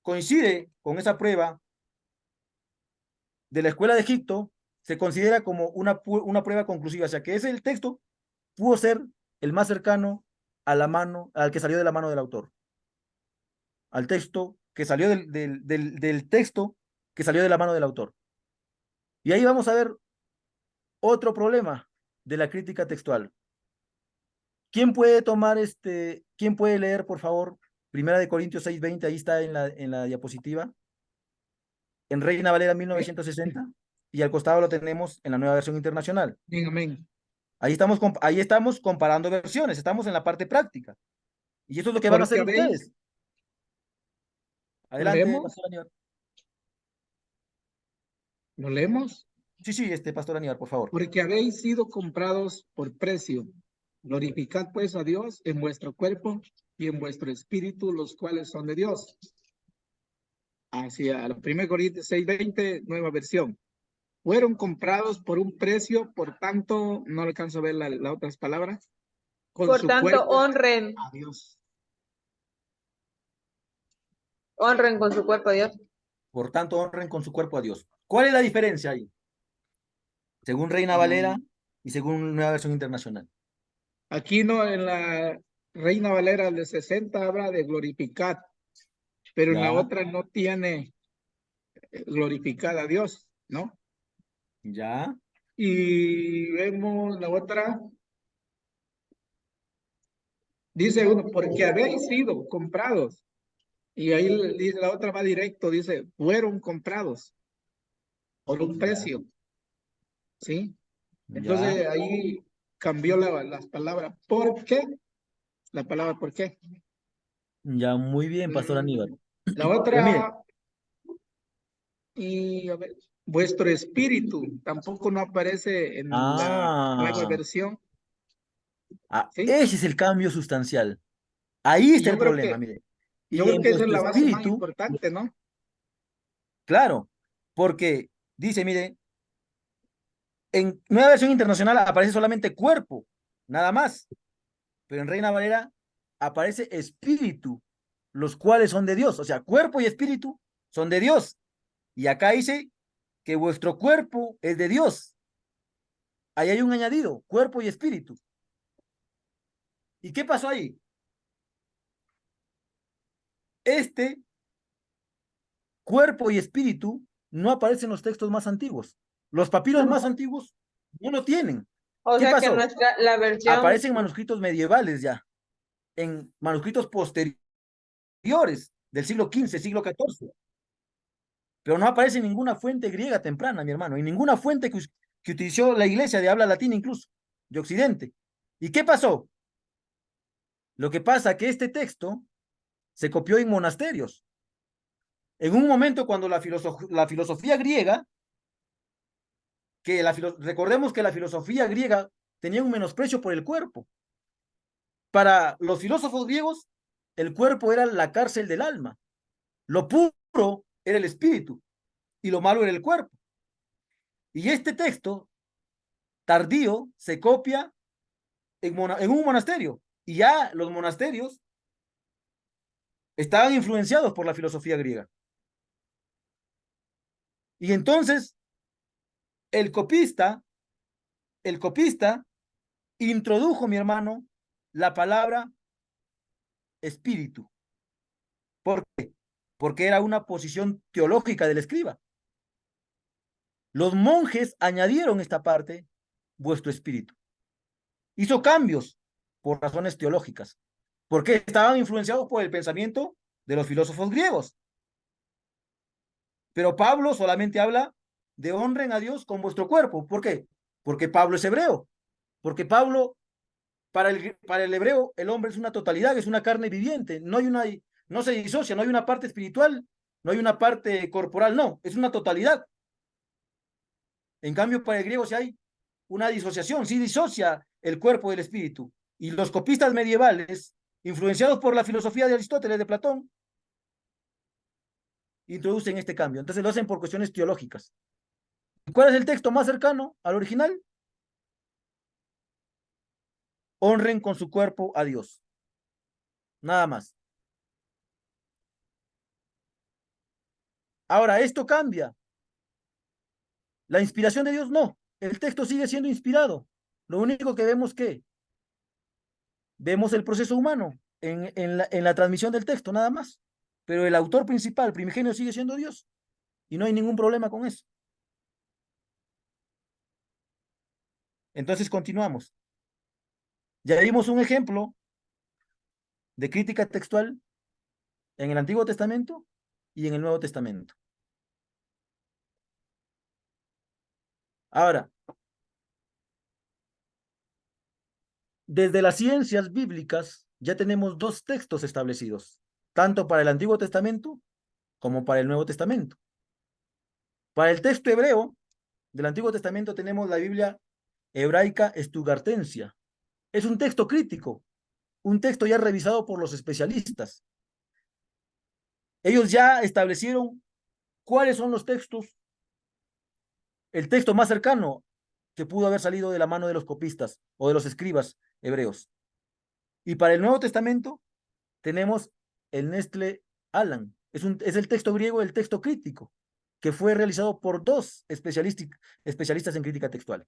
A: coincide con esa prueba de la Escuela de Egipto, se considera como una prueba conclusiva, o sea que ese el texto pudo ser el más cercano a la mano, al que salió de la mano del autor, al texto que salió del texto que salió de la mano del autor. Y ahí vamos a ver otro problema de la crítica textual. ¿Quién puede tomar quién puede leer, por favor, Primera de Corintios 6:20, ahí está en la diapositiva, en Reina Valera 1960, y al costado lo tenemos en la Nueva Versión Internacional.
B: Amén, amén.
A: Ahí estamos comparando versiones, estamos en la parte práctica. Y eso es lo que van a hacer ustedes.
B: ¿Lo
A: Adelante,
B: leemos?
A: Pastor Aníbal.
B: ¿Lo leemos?
A: Sí, sí, Pastor Aníbal, por favor.
B: Porque habéis sido comprados por precio. Glorificad pues a Dios en vuestro cuerpo y en vuestro espíritu, los cuales son de Dios. Hacia la 1 Corintios 6:20, nueva versión. Fueron comprados por un precio, por tanto, no alcanzo a ver las otras palabras.
D: Por tanto, honren.
B: A Dios.
D: Honren con su cuerpo a Dios.
A: Por tanto, honren con su cuerpo a Dios. ¿Cuál es la diferencia ahí? Según Reina Valera y según Nueva Versión Internacional.
B: Aquí no, en la Reina Valera de 60 habla de glorificar, pero en la otra no tiene glorificar a Dios, ¿no?
A: Ya.
B: Y vemos la otra. Dice uno, porque habéis sido comprados. Y ahí dice la otra va directo, dice, fueron comprados por un precio. ¿Sí? Entonces
A: Ya.
B: ahí cambió las palabras. ¿Por qué? La palabra ¿por qué?
A: Ya, muy bien, Pastor Aníbal.
B: La
A: Pero mire,
B: otra, y a ver, vuestro espíritu tampoco no aparece en la nueva versión. ¿Sí?
A: Ese es el cambio sustancial. Ahí está el
B: Yo creo
A: problema,
B: que,
A: mire.
B: yo
A: Y
B: creo
A: en
B: que esa es
A: vuestro
B: la base más
A: espíritu,
B: importante, ¿no?
A: claro, porque dice, mire, en Nueva Versión Internacional aparece solamente cuerpo, nada más. Pero en Reina Valera aparece espíritu, los cuales son de Dios. O sea, cuerpo y espíritu son de Dios. Y acá dice que vuestro cuerpo es de Dios. ahí hay un añadido, cuerpo y espíritu. ¿Y qué pasó ahí? Este cuerpo y espíritu no aparece en los textos más antiguos. Los papiros más antiguos no lo tienen.
D: O
A: ¿Qué
D: sea que
A: pasó?
D: la versión,
A: Aparecen manuscritos medievales ya, en manuscritos posteriores del siglo XV, siglo XIV. Pero no aparece en ninguna fuente griega temprana, mi hermano, en ninguna fuente que utilizó la iglesia de habla latina incluso, de Occidente. ¿Y qué pasó? Lo que pasa es que este texto se copió en monasterios. En un momento cuando la filosofía griega, recordemos que la filosofía griega tenía un menosprecio por el cuerpo. Para los filósofos griegos, el cuerpo era la cárcel del alma. Lo puro era el espíritu y lo malo era el cuerpo. Y este texto tardío se copia en un monasterio. Y ya los monasterios estaban influenciados por la filosofía griega. Y entonces el copista introdujo, mi hermano, la palabra espíritu. ¿Por qué? Porque era una posición teológica del escriba. Los monjes añadieron esta parte, vuestro espíritu. Hizo cambios por razones teológicas, porque estaban influenciados por el pensamiento de los filósofos griegos. Pero Pablo solamente habla de honren a Dios con vuestro cuerpo. ¿Por qué? Porque Pablo es hebreo. Porque Pablo, para el hebreo, el hombre es una totalidad, es una carne viviente. No se disocia, no hay una parte espiritual, no hay una parte corporal, no, es una totalidad. En cambio, para el griego sí hay una disociación, sí disocia el cuerpo del espíritu. Y los copistas medievales, influenciados por la filosofía de Aristóteles, de Platón, introducen este cambio. Entonces lo hacen por cuestiones teológicas. ¿Cuál es el texto más cercano al original? Honren con su cuerpo a Dios. Nada más. Ahora, esto cambia. La inspiración de Dios no. El texto sigue siendo inspirado. Lo único que vemos que vemos el proceso humano en la transmisión del texto, nada más. Pero el autor principal, primigenio, sigue siendo Dios. Y no hay ningún problema con eso. Entonces continuamos. Ya vimos un ejemplo de crítica textual en el Antiguo Testamento y en el Nuevo Testamento. Ahora, desde las ciencias bíblicas ya tenemos dos textos establecidos, tanto para el Antiguo Testamento como para el Nuevo Testamento. Para el texto hebreo del Antiguo Testamento tenemos la Biblia hebraica Stuttgartensia. Es un texto crítico, un texto ya revisado por los especialistas. Ellos ya establecieron cuáles son los textos, el texto más cercano que pudo haber salido de la mano de los copistas o de los escribas hebreos. Y para el Nuevo Testamento tenemos el Nestle Aland. Es el texto griego, el texto crítico, que fue realizado por dos especialistas en crítica textual.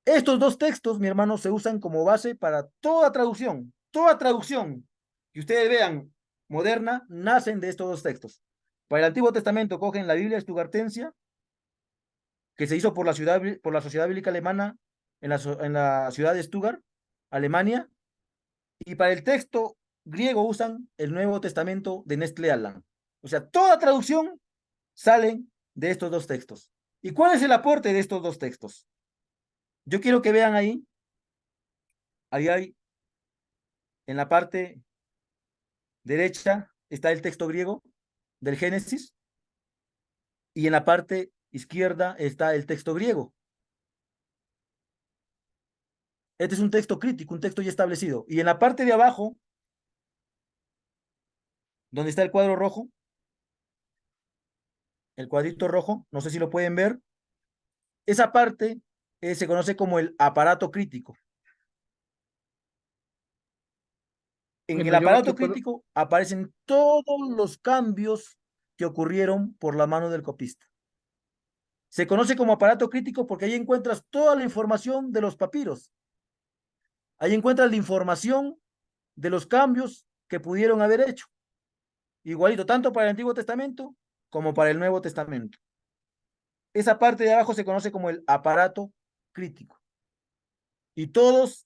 A: Estos dos textos, mi hermano, se usan como base para toda traducción que ustedes vean moderna, nacen de estos dos textos. Para el Antiguo Testamento cogen la Biblia Stuttgartensia, que se hizo por la Sociedad Bíblica Alemana en la ciudad de Stuttgart, Alemania, y para el texto griego usan el Nuevo Testamento de Nestle Aland. O sea, toda traducción salen de estos dos textos. ¿Y cuál es el aporte de estos dos textos? Yo quiero que vean ahí hay, en la parte derecha está el texto griego del Génesis y en la parte izquierda está el texto griego. Este es un texto crítico, un texto ya establecido. Y en la parte de abajo, donde está el cuadro rojo, el cuadrito rojo, no sé si lo pueden ver, esa parte se conoce como el aparato crítico. En
B: Bueno,
A: el aparato crítico aparecen todos los cambios que ocurrieron por la mano del copista. Se conoce como aparato crítico porque ahí encuentras toda la información de los papiros. Ahí encuentras la información de los cambios que pudieron haber hecho. Igualito, tanto para el Antiguo Testamento como para el Nuevo Testamento. Esa parte de abajo se conoce como el aparato crítico. Y todos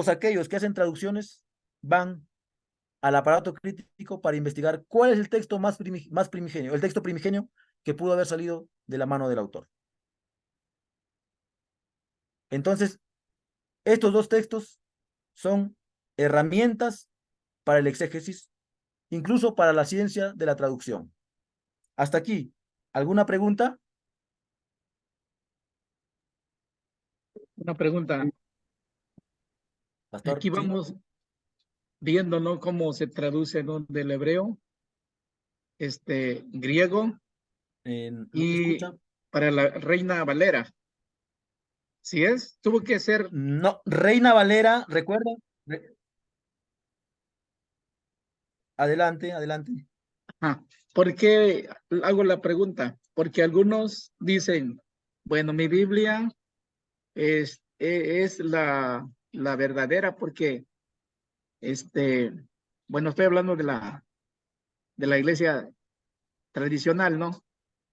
A: aquellos que hacen traducciones van al aparato crítico para investigar cuál es el texto más primigenio, el texto primigenio que pudo haber salido de la mano del autor. Entonces, estos dos textos son herramientas para el exégesis, incluso para la ciencia de la traducción. Hasta aquí, ¿alguna pregunta?
B: Una pregunta.
A: Pastor,
B: Aquí
A: sí.
B: vamos viendo, ¿no? Cómo se traduce, ¿no? Del hebreo, griego
A: ¿No se
B: y
A: escucha?
B: para la Reina Valera. ¿Sí es? Tuvo que ser.
A: No, Reina Valera, recuerda. Adelante, adelante.
B: ¿Por qué hago la pregunta? Porque algunos dicen, bueno, mi Biblia es la verdadera porque, bueno, estoy hablando de la iglesia tradicional, ¿no?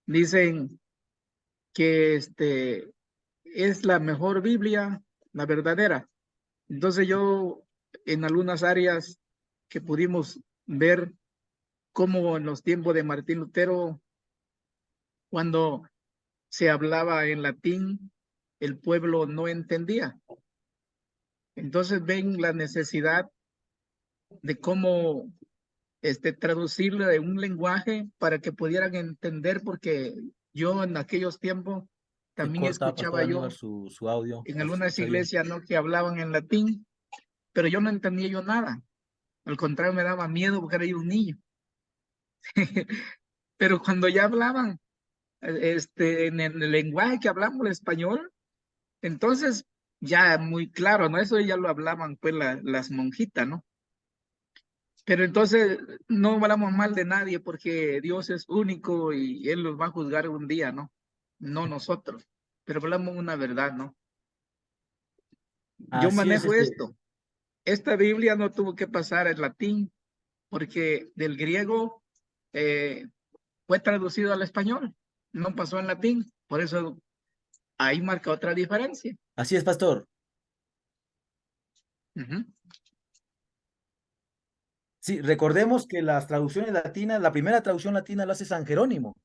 B: Dicen que es la mejor Biblia, la verdadera. Entonces yo, en algunas áreas que pudimos ver, como en los tiempos de Martín Lutero, cuando se hablaba en latín, el pueblo no entendía. Entonces ven la necesidad de cómo traducirlo de un lenguaje para que pudieran entender, porque yo en aquellos tiempos
A: Se
B: también
A: corta, Pastor
B: escuchaba
A: Aníbal,
B: yo
A: su audio,
B: en
A: no se
B: algunas
A: escucha bien.
B: iglesias, ¿no?, que hablaban en latín, pero yo no entendía yo nada. Al contrario, me daba miedo porque era yo un niño. Pero cuando ya hablaban en el lenguaje que hablamos, el español, entonces ya muy claro, ¿no? Eso ya lo hablaban pues las monjitas, ¿no? Pero entonces no hablamos mal de nadie porque Dios es único y Él los va a juzgar un día, ¿no? No nosotros, pero hablamos una verdad, ¿no? Yo
A: Así es,
B: manejo esto. Esta Biblia no tuvo que pasar al latín porque del griego eh, fue traducido al español, no pasó en latín, por eso ahí marca otra diferencia.
A: así es, Pastor.
B: Ujú.
A: Sí, recordemos que las traducciones latinas, la primera traducción latina la hace San Jerónimo,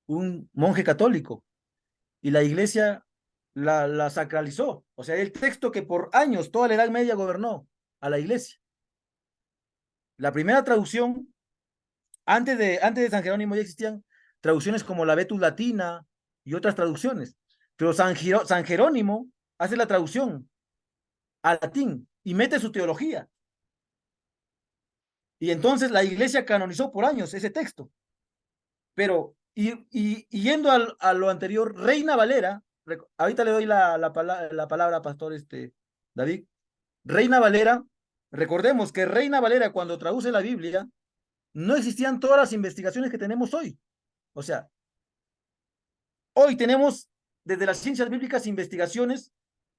A: un monje católico, y la iglesia la sacralizó. O sea, el texto que por años, toda la Edad Media gobernó a la iglesia. La primera traducción, antes de San Jerónimo ya existían traducciones como la Vetus Latina y otras traducciones, pero San Jerónimo hace la traducción al latín y mete su teología. Y entonces la iglesia canonizó por años ese texto. Pero, y yendo a lo anterior, Reina Valera, ahorita le doy la palabra, Pastor David. Reina Valera, recordemos que Reina Valera, cuando traduce la Biblia, no existían todas las investigaciones que tenemos hoy. O sea, hoy tenemos desde las ciencias bíblicas investigaciones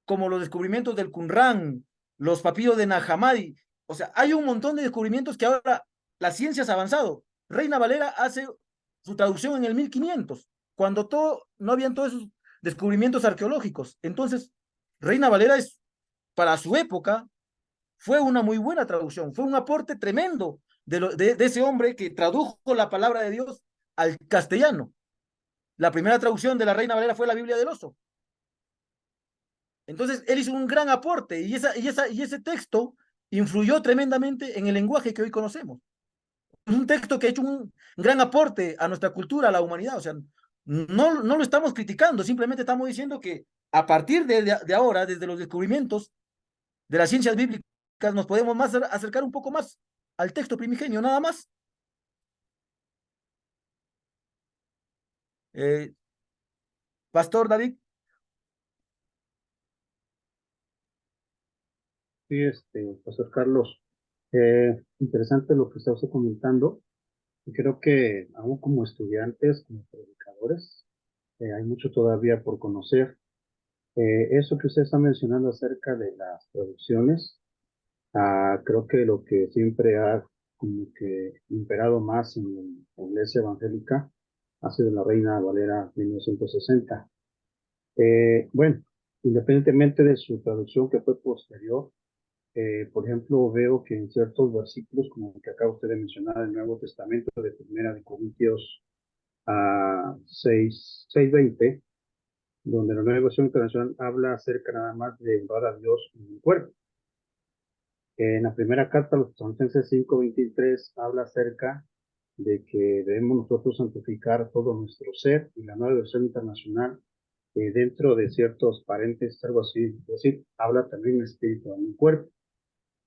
A: como los descubrimientos del Qumran, los papiros de Nag Hammadi. O sea, hay un montón de descubrimientos que ahora la ciencia ha avanzado. Reina Valera hace su traducción en el 1500, cuando no habían todos esos descubrimientos arqueológicos. Entonces, Reina Valera para su época, fue una muy buena traducción, fue un aporte tremendo de ese hombre que tradujo la palabra de Dios al castellano. La primera traducción de la Reina Valera fue la Biblia del Oso. Entonces, él hizo un gran aporte y ese texto influyó tremendamente en el lenguaje que hoy conocemos. Es un texto que ha hecho un gran aporte a nuestra cultura, a la humanidad. O sea, no lo estamos criticando, simplemente estamos diciendo que a partir de ahora, desde los descubrimientos de las ciencias bíblicas, nos podemos acercar un poco más al texto primigenio, nada más. Eh, Pastor David.
E: Sí, Pastor Carlos, interesante lo que está usted comentando. Y creo que aún como estudiantes, como predicadores, predicadores. Hay mucho todavía por conocer. Eso que usted está mencionando acerca de las traducciones, creo que lo que siempre ha como que imperado más en la iglesia evangélica ha sido la Reina Valera 1960. Bueno, independientemente de su traducción que fue posterior, por ejemplo, veo que en ciertos versículos, como el que acaba usted de mencionar, el Nuevo Testamento de Primera de Corintios 6:20, donde la Nueva Versión Internacional habla acerca nada más de honrar a Dios en el cuerpo. En la primera carta a los Tesalonicenses 5:23 habla acerca de que debemos nosotros santificar todo nuestro ser, y la Nueva Versión Internacional, dentro de ciertos paréntesis, algo así, es decir, habla también de espíritu en el cuerpo.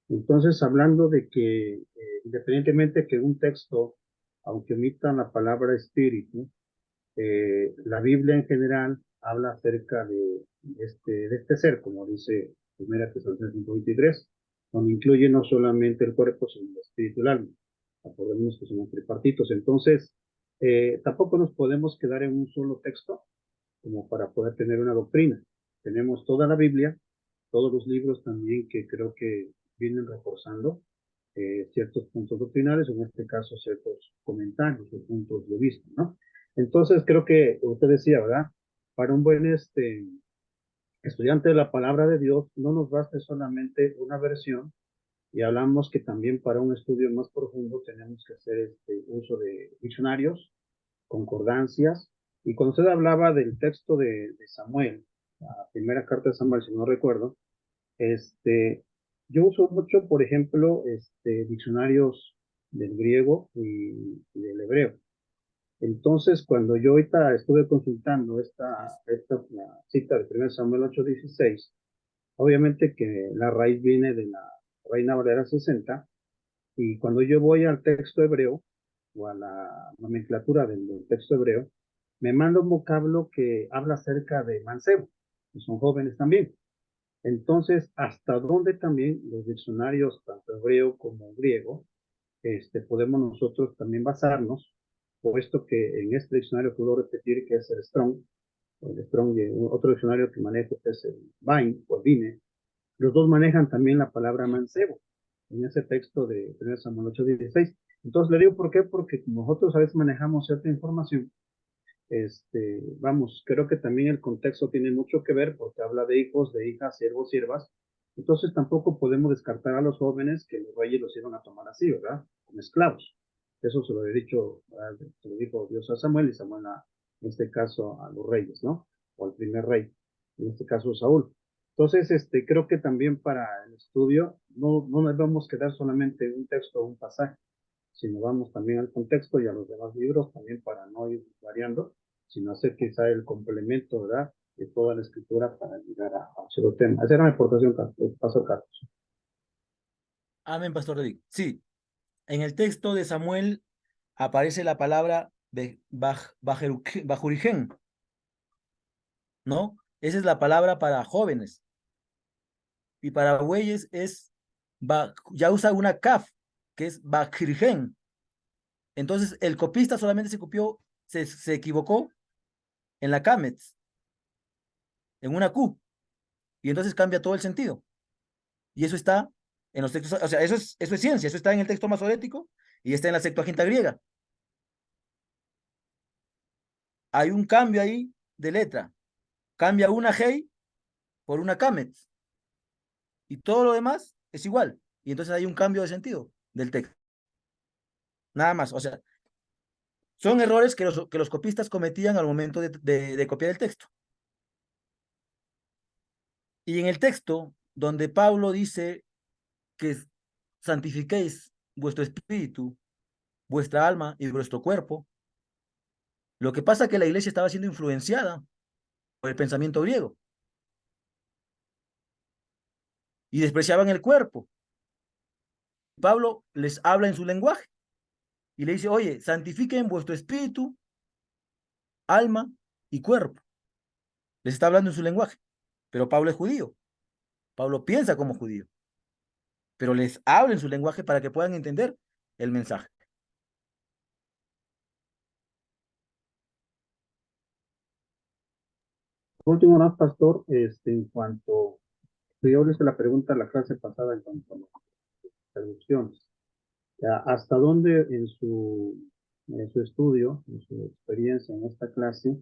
E: Entonces, hablando de que independientemente que un texto, aunque omita la palabra espíritu, la Biblia en general habla acerca de este ser, como dice 1 Tesalonicenses 5:23, donde incluye no solamente el cuerpo, sino el espíritu y el alma. Acordémonos que somos tripartitos. Entonces, tampoco nos podemos quedar en un solo texto como para poder tener una doctrina. Tenemos toda la Biblia, todos los libros también que creo que vienen reforzando ciertos puntos doctrinales, o en este caso ciertos comentarios o puntos de vista, ¿no? Entonces creo que usted decía, ¿verdad? Para un buen estudiante de la palabra de Dios, no nos basta solamente una versión, y hablamos que también para un estudio más profundo tenemos que hacer uso de diccionarios, concordancias, y cuando usted hablaba del texto de Samuel, la primera carta de Samuel, si no recuerdo, yo uso mucho, por ejemplo, diccionarios del griego y del hebreo. Entonces, cuando yo ahorita estuve consultando la cita de 1 Samuel 8:16, obviamente que la raíz viene de la Reina Valera 60, y cuando yo voy al texto hebreo, o a la nomenclatura del texto hebreo, me manda un vocablo que habla acerca de mancebo, que son jóvenes también. Entonces, hasta dónde también los diccionarios, tanto hebreo como griego, podemos nosotros también basarnos, puesto que en este diccionario puedo repetir que es el Strong, y otro diccionario que manejo es el Vine o el Vine. Los dos manejan también la palabra mancebo en ese texto de 1 Samuel 8:16. Entonces le digo por qué, porque nosotros a veces manejamos cierta información. Vamos, creo que también el contexto tiene mucho que ver, porque habla de hijos, de hijas, siervos, siervas. Entonces tampoco podemos descartar a los jóvenes que los reyes los iban a tomar así, ¿verdad? Como esclavos. Eso se lo he dicho, se lo dijo Dios a Samuel, y Samuel en este caso a los reyes, ¿no? O al primer rey, en este caso Saúl. Entonces, creo que también para el estudio no nos vamos a quedar solamente en un texto o un pasaje, sino vamos también al contexto y a los demás libros también, para no ir variando, sino hacer quizá el complemento, ¿verdad?, de toda la escritura para llegar a un solo tema. Esa era mi aportación, Pastor Carlos.
A: Amén, Pastor David. Sí, en el texto de Samuel aparece la palabra de Bajurigen, ¿no? Esa es la palabra para jóvenes. Y para bueyes ya usa una kaf, que es Bajurigen. Entonces el copista solamente se equivocó en la kametz, en una Q, y entonces cambia todo el sentido. Y eso está en los textos, o sea, eso es ciencia, eso está en el texto masorético y está en la Septuaginta griega. Hay un cambio ahí de letra. Cambia una Hei por una Kamet. Y todo lo demás es igual. Y entonces hay un cambio de sentido del texto. Nada más. O sea, son errores que los copistas cometían al momento de copiar el texto. Y en el texto, donde Pablo dice que santifiquéis vuestro espíritu, vuestra alma y vuestro cuerpo, lo que pasa es que la iglesia estaba siendo influenciada por el pensamiento griego y despreciaban el cuerpo. Pablo les habla en su lenguaje y le dice, oye, santifiquen vuestro espíritu, alma y cuerpo. Les está hablando en su lenguaje, pero Pablo es judío. Pablo piensa como judío, pero les habla en su lenguaje para que puedan entender el mensaje.
E: Último más, pastor, en cuanto, yo le hice la pregunta la clase pasada en cuanto a las traducciones. Ya, ¿hasta dónde en su estudio, en su experiencia en esta clase,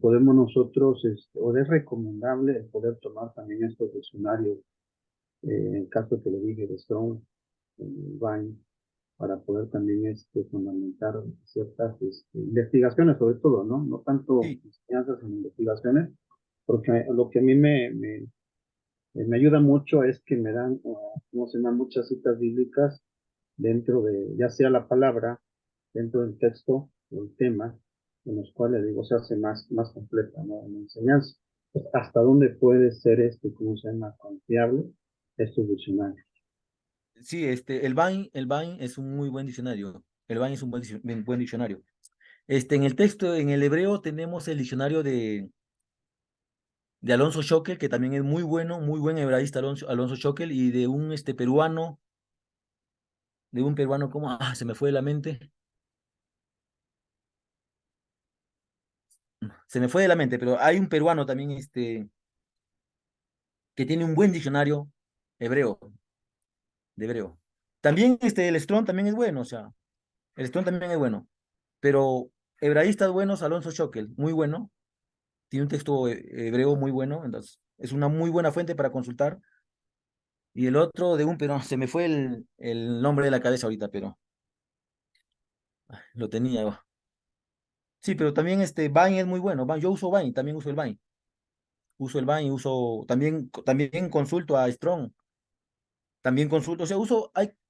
E: podemos nosotros, o es recomendable el poder tomar también estos diccionarios, en el caso que le dije de Strong, Vine, para poder también fundamentar ciertas investigaciones, sobre todo, ¿no? No tanto
A: Sí,
E: enseñanzas en investigaciones, porque lo que a mí me ayuda mucho es que me dan, ¿cómo se llaman? Muchas citas bíblicas dentro de, ya sea la palabra, dentro del texto o el tema, en los cuales, digo, se hace más completa, ¿no? En la enseñanza. Pues, ¿hasta dónde puede ser cómo se llama, confiable estos diccionarios?
A: sí, el Vine es un muy buen diccionario. El Vine es un buen diccionario. En el texto, en el hebreo, tenemos el diccionario de Alonso Schockel, que también es muy bueno, muy buen hebraísta Alonso Schockel, y de un peruano, ¿cómo? Se me fue de la mente. Se me fue de la mente, pero hay un peruano también, que tiene un buen diccionario hebreo, de hebreo. También, el Strong también es bueno, o sea, el Strong también es bueno, pero hebraístas buenos, Alonso Schockel, muy bueno, tiene un texto hebreo muy bueno, entonces es una muy buena fuente para consultar. Y el otro de un peruano, se me fue el nombre de la cabeza ahorita, pero lo tenía. Sí, pero también Vine es muy bueno. Yo uso Vine, también uso el Vine. Uso el Vine, también consulto a Strong, también consulto, o sea,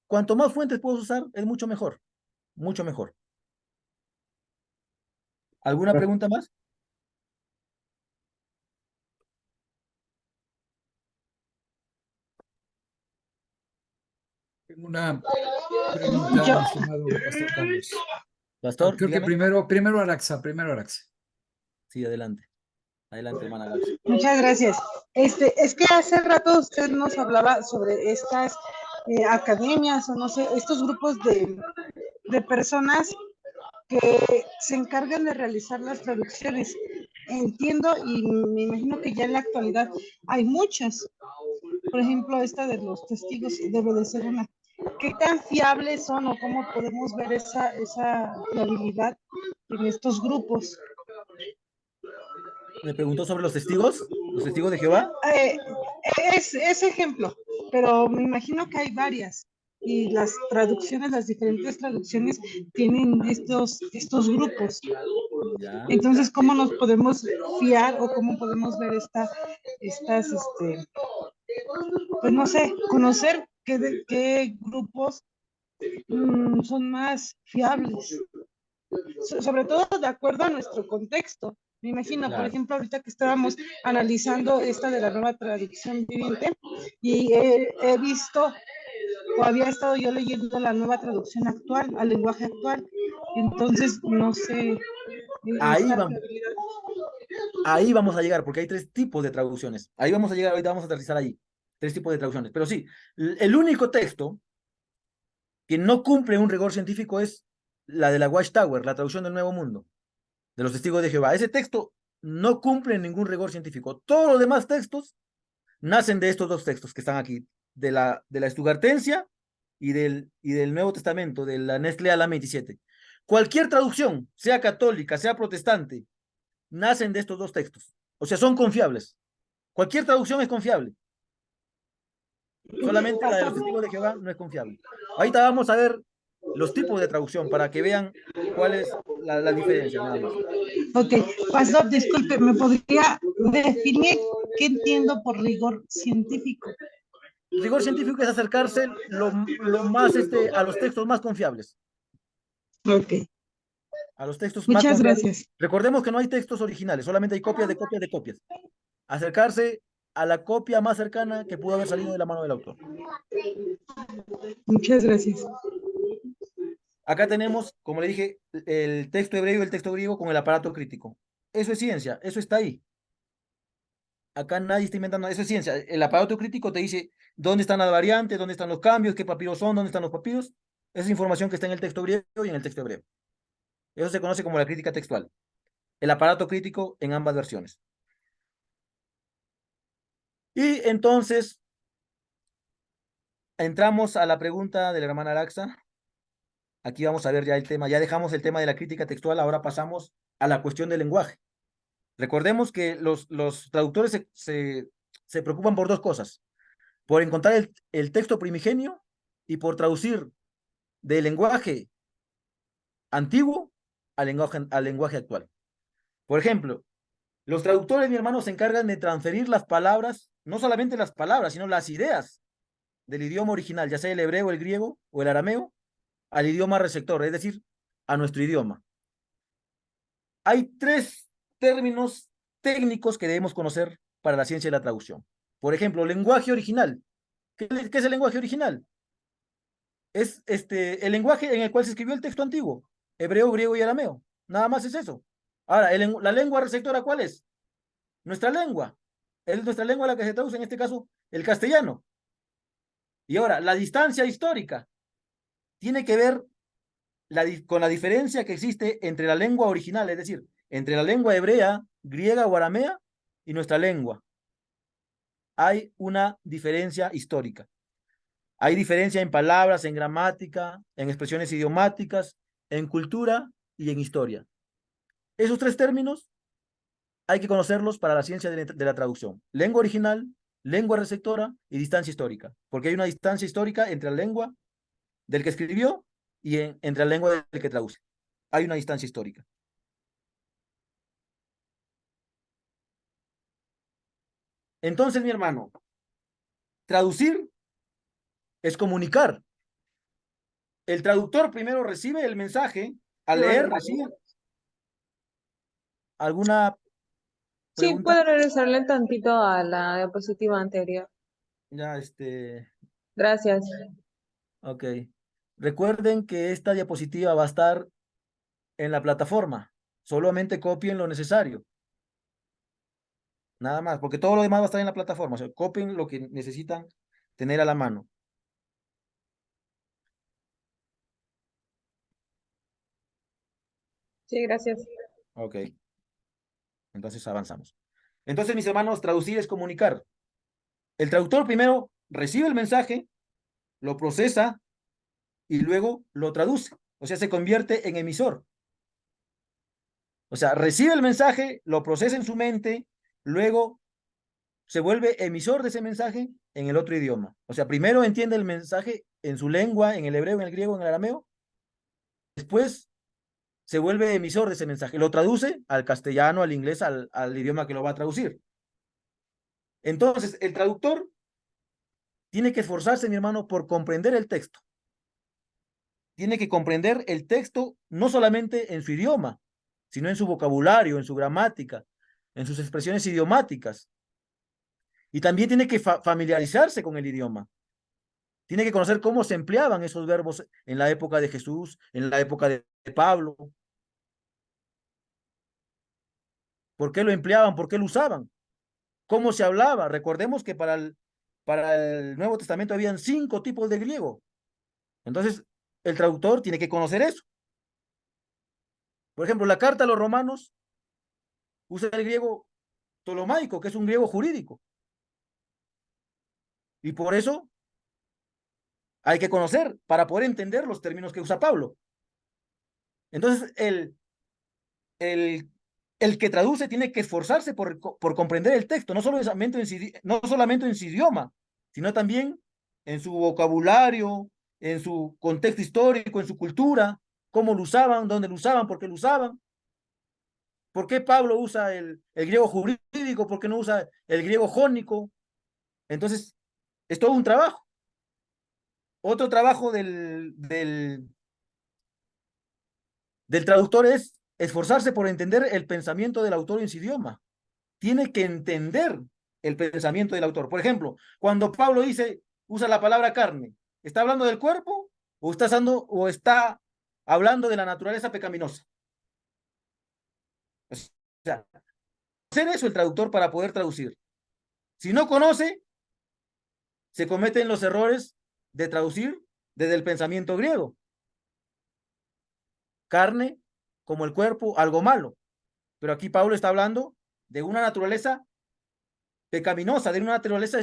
A: cuanto más fuentes puedo usar, es mucho mejor, mucho mejor. ¿Alguna pregunta más?
F: Tengo una pregunta,
C: Yo,
F: mi estimado Pastor Carlos.
A: Pastor,
F: Creo que
A: dígame.
F: primero Araxa, primero Araxa.
A: Sí, adelante. Adelante, hermana Gaby.
C: muchas gracias. Es que hace rato usted nos hablaba sobre estas academias o no sé, estos grupos de personas que se encargan de realizar las traducciones. Entiendo y me imagino que ya en la actualidad hay muchas. Por ejemplo, esta de los testigos debe de ser una. ¿Qué tan fiables son o cómo podemos ver esa fiabilidad en estos grupos?
A: Me preguntó sobre los testigos de Jehová.
C: Eh, es ejemplo, pero me imagino que hay varias y las traducciones, las diferentes traducciones tienen estos grupos.
A: Ya.
C: Entonces, ¿cómo nos podemos fiar o cómo podemos ver pues no sé, conocer qué grupos son más fiables? Sobre todo de acuerdo a nuestro contexto. Me imagino, por
A: Claro.
C: ejemplo, ahorita que estábamos analizando esta de la nueva traducción viviente y he visto o había estado yo leyendo la nueva traducción actual, al lenguaje actual, entonces no sé
A: Ahí
C: esta
A: vamos,
C: fiabilidad.
A: ahí vamos a llegar, porque hay tres tipos de traducciones. Ahí vamos a llegar, ahorita vamos a aterrizar ahí. Tres tipos de traducciones. Pero sí, el único texto que no cumple un rigor científico es la de la Watchtower, la traducción del Nuevo Mundo, de los testigos de Jehová. Ese texto no cumple ningún rigor científico. Todos los demás textos nacen de estos dos textos que están aquí, de la Estugartensia y del Nuevo Testamento, de la Nestle Alam 27. Cualquier traducción, sea católica, sea protestante, nacen de estos dos textos. O sea, son confiables. Cualquier traducción es confiable. Solamente la de los
C: Pastor,
A: testigos de Jehová no es confiable. Ahorita vamos a ver los tipos de traducción para que vean cuál es la diferencia, nada más.
C: ok, pastor, disculpe, ¿me podría definir qué entiendo por rigor científico?
A: Rigor científico es acercarse lo más a los textos más confiables.
C: Ok,
A: A los textos más
C: muchas
A: confiables.
C: gracias.
A: Recordemos que no hay textos originales, solamente hay copias de copias de copias. Acercarse a la copia más cercana que pudo haber salido de la mano del autor.
C: Muchas gracias.
A: Acá tenemos, como le dije, el texto hebreo y el texto griego con el aparato crítico. Eso es ciencia, eso está ahí. Acá nadie está inventando, eso es ciencia. El aparato crítico te dice dónde están las variantes, dónde están los cambios, qué papiros son, dónde están los papiros. Esa es información que está en el texto griego y en el texto hebreo. Eso se conoce como la crítica textual. El aparato crítico en ambas versiones. Y entonces entramos a la pregunta de la hermana Araxa. Aquí vamos a ver ya el tema, ya dejamos el tema de la crítica textual, ahora pasamos a la cuestión del lenguaje. Recordemos que los traductores se preocupan por dos cosas, por encontrar el texto primigenio y por traducir del lenguaje antiguo al lenguaje actual. Por ejemplo, los traductores, mi hermano, se encargan de transferir las palabras, no solamente las palabras, sino las ideas del idioma original, ya sea el hebreo, el griego o el arameo, al idioma receptor, es decir, a nuestro idioma. Hay tres términos técnicos que debemos conocer para la ciencia de la traducción. Por ejemplo, lenguaje original. ¿Qué es el lenguaje original? Es el lenguaje en el cual se escribió el texto antiguo, hebreo, griego y arameo. Nada más es eso. Ahora, la lengua receptora, ¿cuál es? Nuestra lengua. Es nuestra lengua la que se traduce, en este caso, el castellano. Y ahora, la distancia histórica tiene que ver con la diferencia que existe entre la lengua original, es decir, entre la lengua hebrea, griega o aramea y nuestra lengua. Hay una diferencia histórica. Hay diferencia en palabras, en gramática, en expresiones idiomáticas, en cultura y en historia. Esos tres términos hay que conocerlos para la ciencia de la traducción. Lengua original, lengua receptora y distancia histórica. Porque hay una distancia histórica entre la lengua del que escribió y entre la lengua del que traduce. Hay una distancia histórica. Entonces, mi hermano, traducir es comunicar. El traductor primero recibe el mensaje, al leer, recibe alguna
D: Sí,
A: pregunta.
D: puedo regresarle tantito a la diapositiva anterior.
A: Ya,
D: Gracias.
A: ok. Recuerden que esta diapositiva va a estar en la plataforma. Solamente copien lo necesario. Nada más, porque todo lo demás va a estar en la plataforma. O sea, copien lo que necesitan tener a la mano.
D: Sí, gracias.
A: Ok. Entonces avanzamos. Entonces, mis hermanos, traducir es comunicar. El traductor primero recibe el mensaje, lo procesa y luego lo traduce. O sea, se convierte en emisor. O sea, recibe el mensaje, lo procesa en su mente, luego se vuelve emisor de ese mensaje en el otro idioma. O sea, primero entiende el mensaje en su lengua, en el hebreo, en el griego, en el arameo, después se vuelve emisor de ese mensaje, lo traduce al castellano, al inglés, al idioma que lo va a traducir. Entonces, el traductor tiene que esforzarse, mi hermano, por comprender el texto. Tiene que comprender el texto no solamente en su idioma, sino en su vocabulario, en su gramática, en sus expresiones idiomáticas. Y también tiene que familiarizarse con el idioma. Tiene que conocer cómo se empleaban esos verbos en la época de Jesús, en la época de Pablo. ¿Por qué lo empleaban? ¿Por qué lo usaban? ¿Cómo se hablaba? Recordemos que para el Nuevo Testamento habían 5 tipos de griego. Entonces, el traductor tiene que conocer eso. Por ejemplo, la carta a los romanos usa el griego ptolomaico, que es un griego jurídico. Y por eso hay que conocer para poder entender los términos que usa Pablo. Entonces, el que traduce tiene que esforzarse por comprender el texto, no solamente en su idioma, sino también en su vocabulario, en su contexto histórico, en su cultura, cómo lo usaban, dónde lo usaban, por qué lo usaban. ¿Por qué Pablo usa el griego jurídico? ¿Por qué no usa el griego jónico? Entonces, es todo un trabajo. Otro trabajo del traductor es esforzarse por entender el pensamiento del autor en su idioma. Tiene que entender el pensamiento del autor. Por ejemplo, cuando Pablo usa la palabra carne, ¿está hablando del cuerpo o está hablando de la naturaleza pecaminosa? O sea, hacer eso el traductor para poder traducir. Si no conoce, se cometen los errores de traducir desde el pensamiento griego. Carne, como el cuerpo, algo malo. Pero aquí Pablo está hablando de una naturaleza pecaminosa, de una naturaleza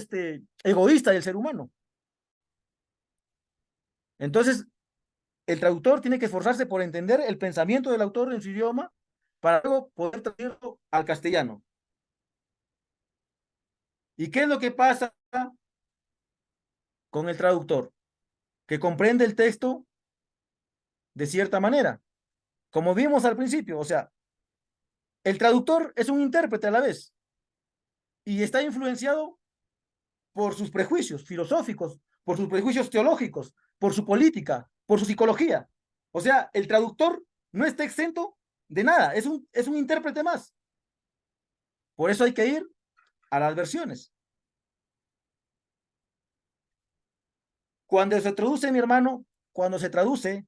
A: egoísta del ser humano. Entonces, el traductor tiene que esforzarse por entender el pensamiento del autor en su idioma para luego poder traducirlo al castellano. ¿Y qué es lo que pasa con el traductor? Que comprende el texto de cierta manera, como vimos al principio. O sea, el traductor es un intérprete a la vez y está influenciado por sus prejuicios filosóficos, por sus prejuicios teológicos, por su política, por su psicología. O sea, el traductor no está exento de nada, es un intérprete más. Por eso hay que ir a las versiones. Cuando se traduce, mi hermano, cuando se traduce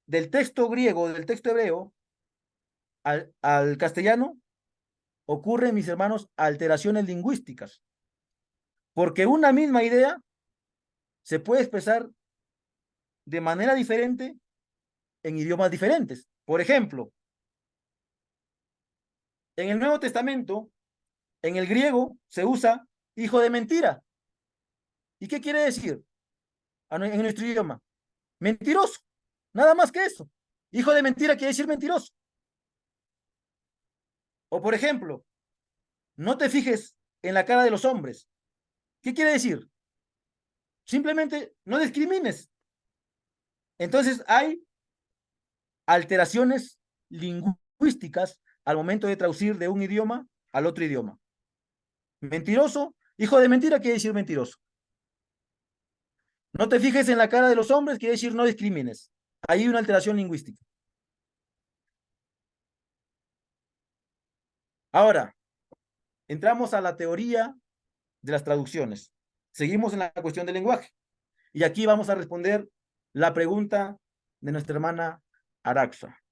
A: del texto griego, del texto hebreo, al castellano, ocurren, mis hermanos, alteraciones lingüísticas. Porque una misma idea se puede expresar de manera diferente en idiomas diferentes. Por ejemplo, en el Nuevo Testamento, en el griego, se usa hijo de mentira. ¿Y qué quiere decir en nuestro idioma? Mentiroso. Nada más que eso. Hijo de mentira quiere decir mentiroso. O por ejemplo, no te fijes en la cara de los hombres. ¿Qué quiere decir? Simplemente no discrimines. Entonces hay alteraciones lingüísticas al momento de traducir de un idioma al otro idioma. Mentiroso, hijo de mentira quiere decir mentiroso. No te fijes en la cara de los hombres quiere decir no discrimines. Hay una alteración lingüística. Ahora, entramos a la teoría de las traducciones. Seguimos en la cuestión del lenguaje. Y aquí vamos a responder la pregunta de nuestra hermana Araxa.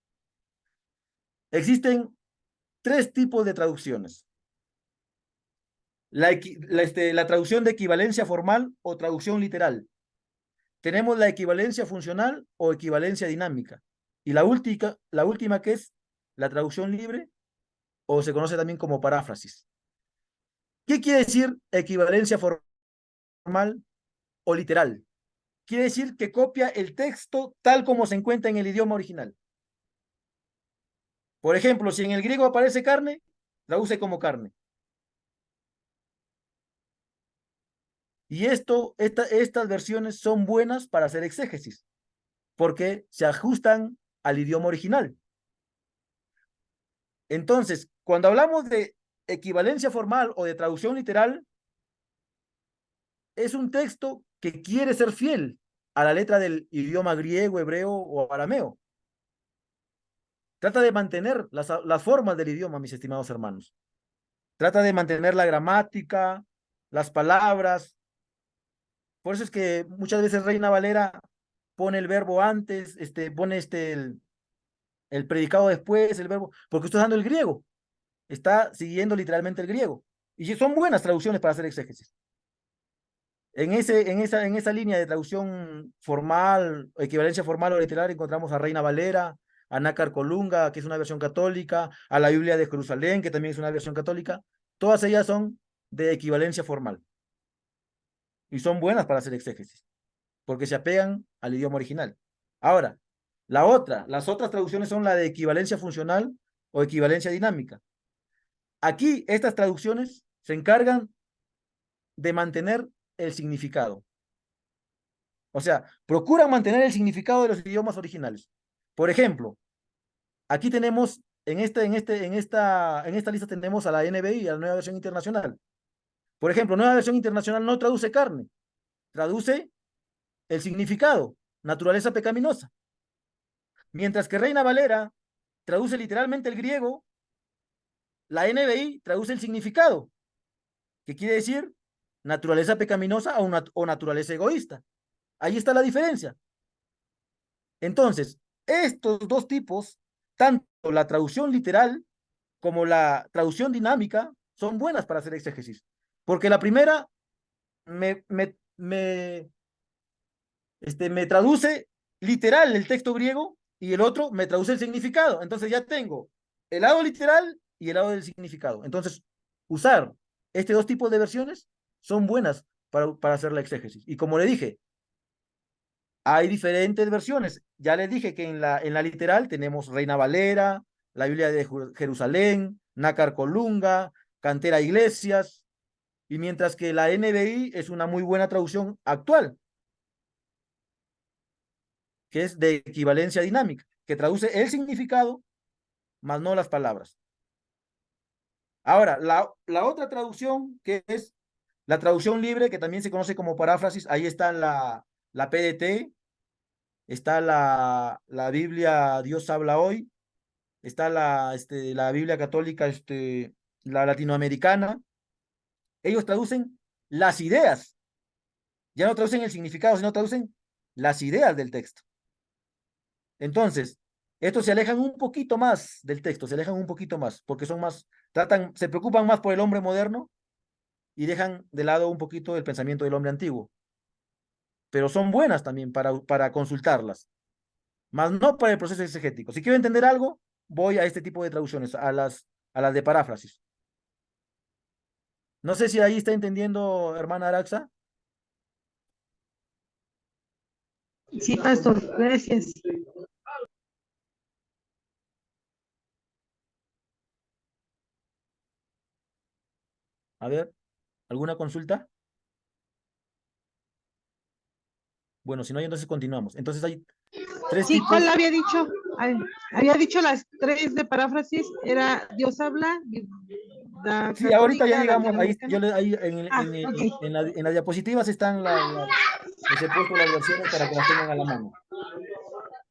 A: Existen tres tipos de traducciones. La traducción de equivalencia formal o traducción literal. Tenemos la equivalencia funcional o equivalencia dinámica. Y la última que es la traducción libre o se conoce también como paráfrasis. ¿Qué quiere decir equivalencia formal o literal? Quiere decir que copia el texto tal como se encuentra en el idioma original. Por ejemplo, si en el griego aparece carne, traduce como carne. Y estas versiones son buenas para hacer exégesis, porque se ajustan al idioma original. Entonces, cuando hablamos de equivalencia formal o de traducción literal, es un texto que quiere ser fiel a la letra del idioma griego, hebreo o arameo. Trata de mantener las formas del idioma, mis estimados hermanos. Trata de mantener la gramática, las palabras. Por eso es que muchas veces Reina Valera pone el verbo antes, pone el predicado después, el verbo, porque está usando el griego. Está siguiendo literalmente el griego. Y son buenas traducciones para hacer exégesis. En esa línea de traducción formal, equivalencia formal o literal, encontramos a Reina Valera, a Nácar Colunga, que es una versión católica, a la Biblia de Jerusalén, que también es una versión católica. Todas ellas son de equivalencia formal. Y son buenas para hacer exégesis, porque se apegan al idioma original. Ahora, las otras traducciones son la de equivalencia funcional o equivalencia dinámica. Aquí, estas traducciones se encargan de mantener el significado. O sea, procuran mantener el significado de los idiomas originales. Por ejemplo, aquí tenemos, en esta lista tenemos a la NBI, a la Nueva Versión Internacional. Por ejemplo, Nueva Versión Internacional no traduce carne, traduce el significado, naturaleza pecaminosa. Mientras que Reina Valera traduce literalmente el griego, la NBI traduce el significado, que quiere decir naturaleza pecaminosa o naturaleza egoísta. Ahí está la diferencia. Entonces, estos dos tipos, tanto la traducción literal como la traducción dinámica, son buenas para hacer exégesis. Porque la primera me traduce literal el texto griego y el otro me traduce el significado. Entonces ya tengo el lado literal y el lado del significado. Entonces, usar este dos tipos de versiones son buenas para hacer la exégesis. Y como le dije, hay diferentes versiones. Ya les dije que en la literal tenemos Reina Valera, la Biblia de Jerusalén, Nácar Colunga, Cantera Iglesias, y mientras que la NBI es una muy buena traducción actual, que es de equivalencia dinámica, que traduce el significado, más no las palabras. Ahora, la otra traducción, que es la traducción libre, que también se conoce como paráfrasis, ahí está la PDT, está la Biblia Dios habla hoy, está la Biblia católica, la latinoamericana. Ellos traducen las ideas, ya no traducen el significado, sino traducen las ideas del texto. Entonces, estos se alejan un poquito más del texto, se alejan un poquito más, porque son más, se preocupan más por el hombre moderno y dejan de lado un poquito el pensamiento del hombre antiguo. Pero son buenas también para consultarlas, más no para el proceso exegético. Si quiero entender algo, voy a este tipo de traducciones, a las de paráfrasis. No sé si ahí está entendiendo, hermana Araxa.
C: Sí, pastor, gracias.
A: A ver, ¿alguna consulta? Bueno, si no hay, entonces continuamos. Entonces hay tres
C: Sí,
A: tipos.
C: ¿cuál había dicho? Ay, había dicho las tres de paráfrasis, era Dios habla, la
A: Sí, ahorita ya
C: católica, la
A: llegamos, ahí,
C: latinoamericana.
A: ahí
C: Ok.
A: en las diapositivas están les he puesto las versiones para que las tengan a la mano.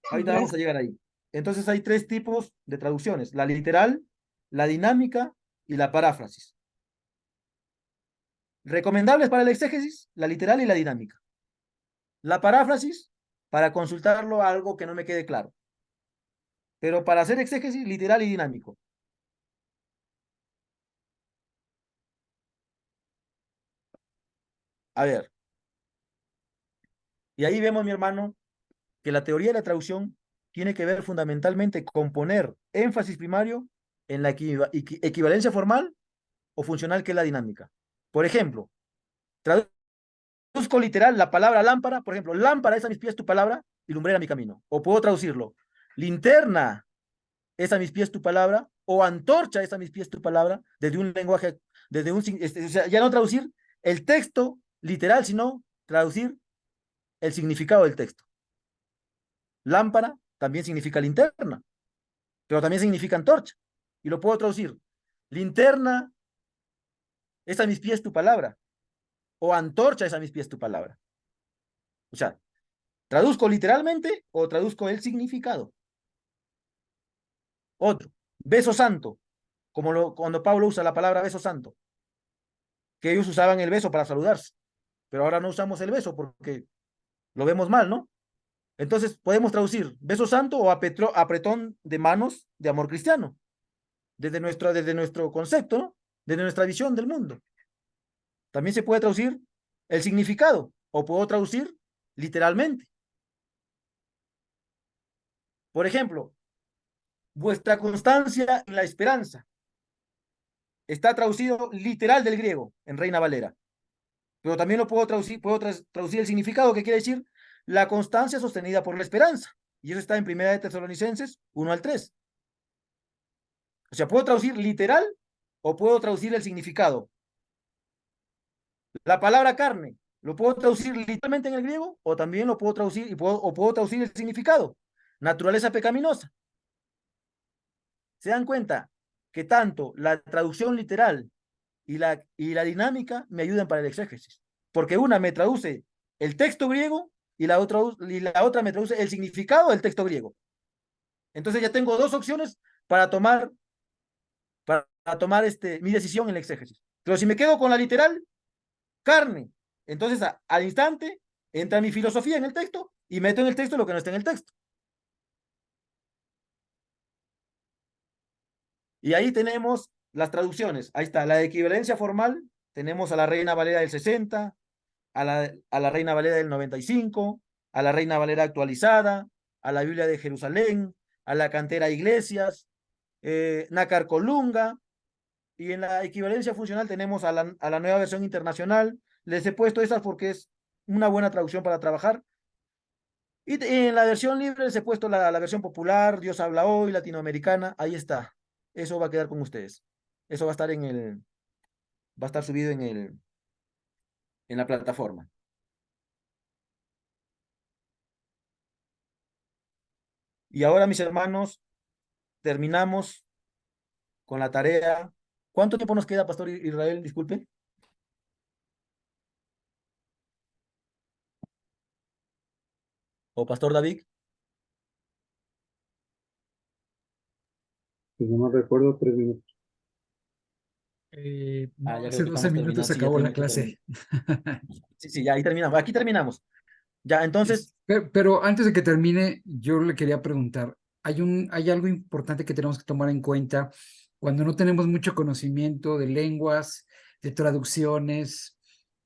A: Ahorita vamos a
C: Gracias.
A: llegar ahí. Entonces hay tres tipos de traducciones: la literal, la dinámica y la paráfrasis. Recomendables para el exégesis, la literal y la dinámica. La paráfrasis, para consultarlo a algo que no me quede claro. Pero para hacer exégesis, literal y dinámico. A ver. Y ahí vemos, mi hermano, que la teoría de la traducción tiene que ver fundamentalmente con poner énfasis primario en la equivalencia formal o funcional, que es la dinámica. Por ejemplo, traduzco literal la palabra lámpara, por ejemplo, lámpara es a mis pies tu palabra y lumbrera mi camino. O puedo traducirlo, linterna es a mis pies tu palabra, o antorcha es a mis pies tu palabra, desde un lenguaje, desde un, o sea, ya no traducir el texto literal, sino traducir el significado del texto. Lámpara también significa linterna, pero también significa antorcha. Y lo puedo traducir. Linterna es a mis pies tu palabra, o antorcha es a mis pies tu palabra. O sea, traduzco literalmente o traduzco el significado. Otro, beso santo, cuando Pablo usa la palabra beso santo, que ellos usaban el beso para saludarse, pero ahora no usamos el beso porque lo vemos mal, ¿no? Entonces podemos traducir beso santo o apretón de manos de amor cristiano, desde nuestro concepto, ¿no? Desde nuestra visión del mundo. También se puede traducir el significado, o puedo traducir literalmente. Por ejemplo, vuestra constancia en la esperanza está traducido literal del griego en Reina Valera, pero también lo puedo traducir el significado, que quiere decir la constancia sostenida por la esperanza, y eso está en Primera de Tesalonicenses 1 al 3. O sea, puedo traducir literal o puedo traducir el significado. La palabra carne lo puedo traducir literalmente en el griego, o también lo puedo traducir o puedo traducir el significado, naturaleza pecaminosa. ¿Se dan cuenta que tanto la traducción literal y la dinámica me ayudan para el exégesis? Porque una me traduce el texto griego y la otra me traduce el significado del texto griego. Entonces ya tengo dos opciones para tomar mi decisión en el exégesis. Pero si me quedo con la literal, carne, entonces al instante entra mi filosofía en el texto y meto en el texto lo que no está en el texto. Y ahí tenemos las traducciones. Ahí está, la de equivalencia formal. Tenemos a la Reina Valera del 60, a la Reina Valera del 95, a la Reina Valera actualizada, a la Biblia de Jerusalén, a la Cantera Iglesias, Nácar Colunga, Y en la equivalencia funcional tenemos a la nueva versión internacional. Les he puesto estas porque es una buena traducción para trabajar. Y en la versión libre les he puesto la versión popular, Dios habla hoy, latinoamericana. Ahí está. Eso va a quedar con ustedes. Eso va a estar va a estar subido en la plataforma. Y ahora, mis hermanos, terminamos con la tarea. ¿Cuánto tiempo nos queda, Pastor Israel? Disculpe. ¿O Pastor David?
E: Si no me recuerdo, 3 minutos.
A: Ah,
F: No,
A: ya creo
F: hace
A: que
F: 12
A: estamos
F: minutos
A: terminando.
F: se
A: Sí, ya
F: acabó la
A: tenemos que
F: clase.
A: terminar. Sí, sí, ya ahí terminamos. Aquí terminamos. Ya, entonces,
F: Pero antes de que termine, yo le quería preguntar, hay algo importante que tenemos que tomar en cuenta cuando no tenemos mucho conocimiento de lenguas, de traducciones,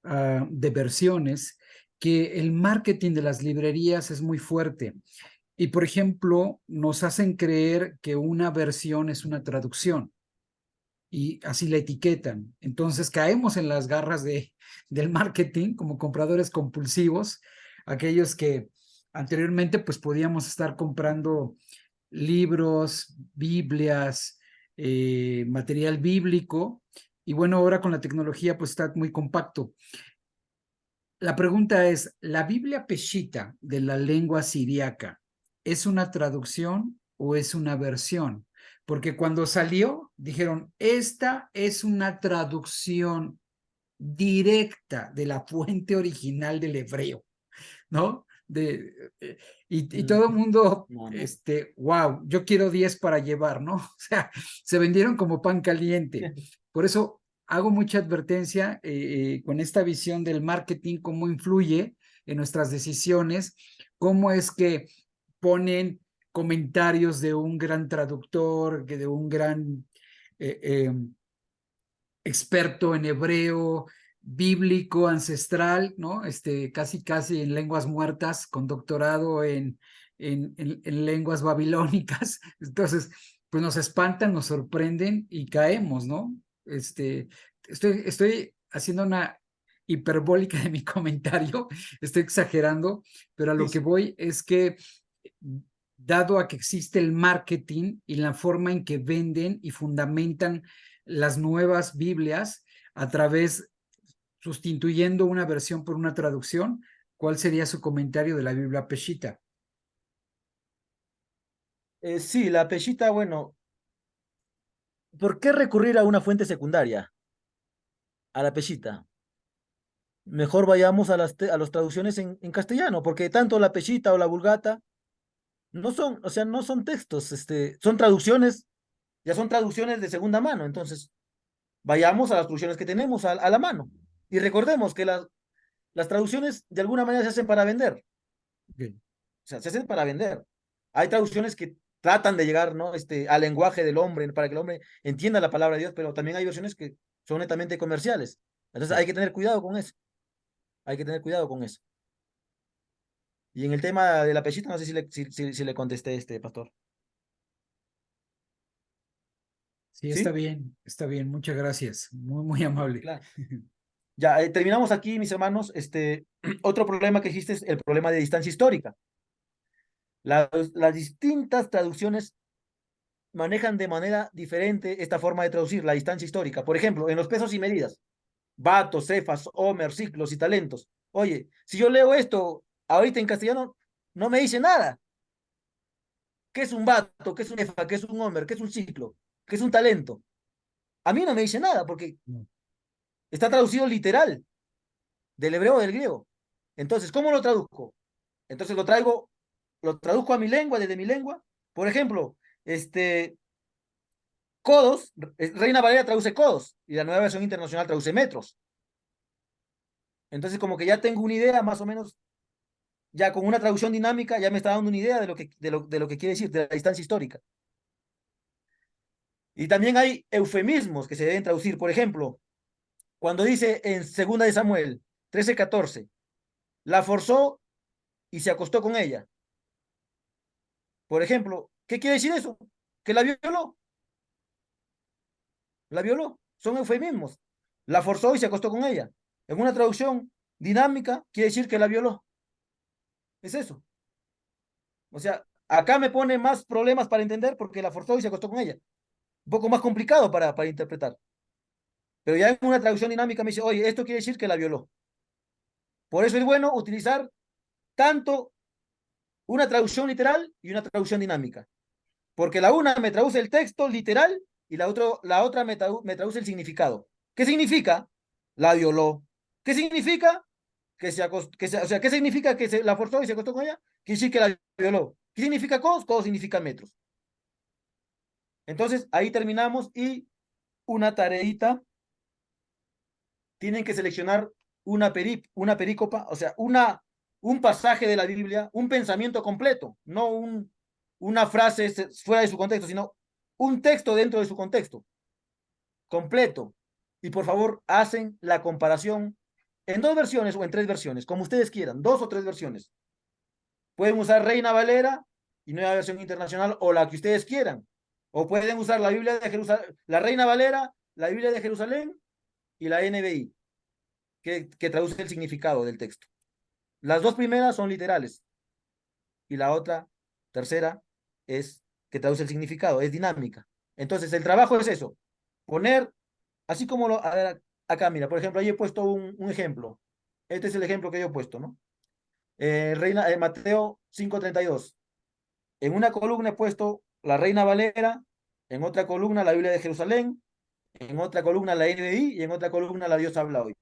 F: de versiones, que el marketing de las librerías es muy fuerte. Y, por ejemplo, nos hacen creer que una versión es una traducción y así la etiquetan. Entonces caemos en las garras del marketing como compradores compulsivos, aquellos que anteriormente pues podíamos estar comprando libros, Biblias, material bíblico, y bueno, ahora con la tecnología pues está muy compacto. La pregunta es, ¿la Biblia Peshita de la lengua siriaca es una traducción o es una versión? Porque cuando salió, dijeron, esta es una traducción directa de la fuente original del hebreo, ¿no? Y todo el mundo,
A: no, no.
F: wow, yo quiero 10 para llevar, ¿no? O sea, se vendieron como pan caliente. Por eso hago mucha advertencia con esta visión del marketing, cómo influye en nuestras decisiones, cómo es que ponen comentarios de un gran traductor, de un gran experto en hebreo, bíblico, ancestral, ¿no? Casi en lenguas muertas, con doctorado en lenguas babilónicas. Entonces, pues nos espantan, nos sorprenden y caemos, ¿no? Estoy haciendo una hiperbólica de mi comentario, estoy exagerando, pero a
A: Sí,
F: lo que
A: sí.
F: voy es que dado a que existe el marketing y la forma en que venden y fundamentan las nuevas Biblias a través, sustituyendo una versión por una traducción, ¿cuál sería su comentario de la Biblia Peshita?
A: Sí, la peshita, bueno, ¿por qué recurrir a una fuente secundaria? A la peshita. Mejor vayamos a las traducciones en castellano, porque tanto la peshita o la vulgata no son, o sea, no son textos, son traducciones, ya son traducciones de segunda mano. Entonces, vayamos a las traducciones que tenemos a la mano. Y recordemos que las traducciones de alguna manera se hacen para vender.
F: Okay.
A: O sea, se hacen para vender. Hay traducciones que tratan de llegar, ¿no? Al lenguaje del hombre, para que el hombre entienda la palabra de Dios, pero también hay versiones que son netamente comerciales. Entonces hay que tener cuidado con eso. Hay que tener cuidado con eso. Y en el tema de la pechita, no sé si le contesté, pastor.
F: Sí,
A: ¿Sí?
F: está bien, muchas gracias, muy amable.
A: Claro. Ya, terminamos aquí, mis hermanos. Otro problema que existe es el problema de distancia histórica. Las distintas traducciones manejan de manera diferente esta forma de traducir la distancia histórica. Por ejemplo, en los pesos y medidas, vatos, cefas, homer, ciclos y talentos. Oye, si yo leo esto ahorita en castellano, no me dice nada. ¿Qué es un vato? ¿Qué es un cefa? ¿Qué es un homer? ¿Qué es un ciclo? ¿Qué es un talento? A mí no me dice nada porque
F: No.
A: está traducido literal del hebreo o del griego. Entonces, ¿cómo lo traduzco? Entonces lo traduzco a mi lengua, desde mi lengua. Por ejemplo, codos, Reina Valera traduce codos y la nueva versión internacional traduce metros. Entonces, como que ya tengo una idea más o menos, ya con una traducción dinámica, ya me está dando una idea de lo que quiere decir, de la distancia histórica. Y también hay eufemismos que se deben traducir. Por ejemplo, cuando dice en 2 Samuel 13:14, la forzó y se acostó con ella. Por ejemplo, ¿qué quiere decir eso? Que la violó. La violó. son eufemismos. La forzó y se acostó con ella. En una traducción dinámica quiere decir que la violó. Es eso. O sea, acá me pone más problemas para entender porque la forzó y se acostó con ella. Un poco más complicado para interpretar. Pero ya en una traducción dinámica me dice, oye, esto quiere decir que la violó. Por eso es bueno utilizar tanto una traducción literal y una traducción dinámica. Porque la una me traduce el texto literal y la otra me traduce el significado. ¿Qué significa? La violó. ¿Qué significa? O sea, ¿qué significa que se la forzó y se acostó con ella? Quiere decir que la violó. ¿Qué significa cos? Cos significa metros. Entonces, ahí terminamos y una tareita. Tienen que seleccionar una perícopa, o sea, un pasaje de la Biblia, un pensamiento completo, no una frase fuera de su contexto, sino un texto dentro de su contexto, completo. Y por favor, hacen la comparación en 2 versiones o en 3 versiones, como ustedes quieran, 2 o 3 versiones. Pueden usar Reina Valera y Nueva Versión Internacional o la que ustedes quieran. O pueden usar la Biblia de Jerusalén, la Reina Valera, la Biblia de Jerusalén y la NBI, que traduce el significado del texto. Las 2 primeras son literales y la otra, tercera, es que traduce el significado, es dinámica. Entonces, el trabajo es eso, poner, así como a ver, acá, mira, por ejemplo, ahí he puesto un ejemplo. Este es el ejemplo que yo he puesto, ¿no? Mateo 5:32. En una columna he puesto la Reina Valera, en otra columna la Biblia de Jerusalén, en otra columna la NBI y en otra columna la Dios habla hoy.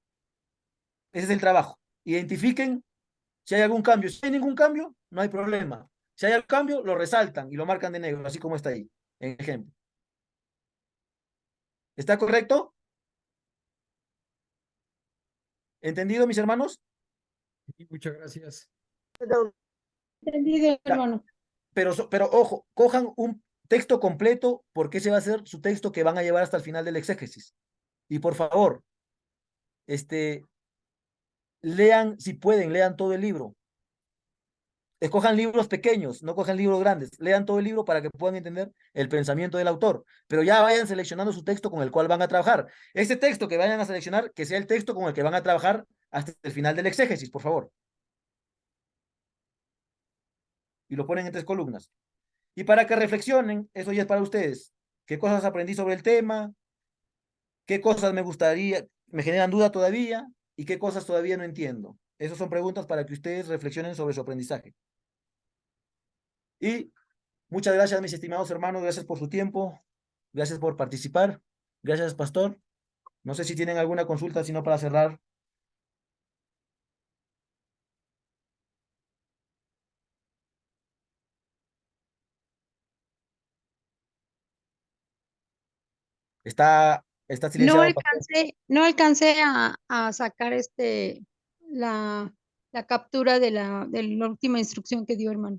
A: Ese es el trabajo. Identifiquen si hay algún cambio. Si hay ningún cambio, no hay problema. Si hay algún cambio, lo resaltan y lo marcan de negro, así como está ahí, en ejemplo. ¿Está correcto? ¿Entendido, mis hermanos?
F: Sí, muchas gracias.
C: Entendido,
A: Ya,
C: hermano.
A: pero ojo, cojan un texto completo porque ese va a ser su texto que van a llevar hasta el final del exégesis. Y por favor, lean, si pueden, lean todo el libro. Escojan libros pequeños, no cojan libros grandes. Lean todo el libro para que puedan entender el pensamiento del autor. Pero ya vayan seleccionando su texto con el cual van a trabajar. Ese texto que vayan a seleccionar, que sea el texto con el que van a trabajar hasta el final del exégesis, por favor. Y lo ponen en 3 columnas. Y para que reflexionen, eso ya es para ustedes. ¿Qué cosas aprendí sobre el tema? ¿Qué cosas me gustaría, me generan duda todavía? ¿Y qué cosas todavía no entiendo? Esas son preguntas para que ustedes reflexionen sobre su aprendizaje. Y muchas gracias, mis estimados hermanos. Gracias por su tiempo. Gracias por participar. Gracias, pastor. No sé si tienen alguna consulta, sino para cerrar. Está
G: No
A: silenciado, pastor.
G: no alcancé a sacar la captura de la última instrucción que dio, hermano.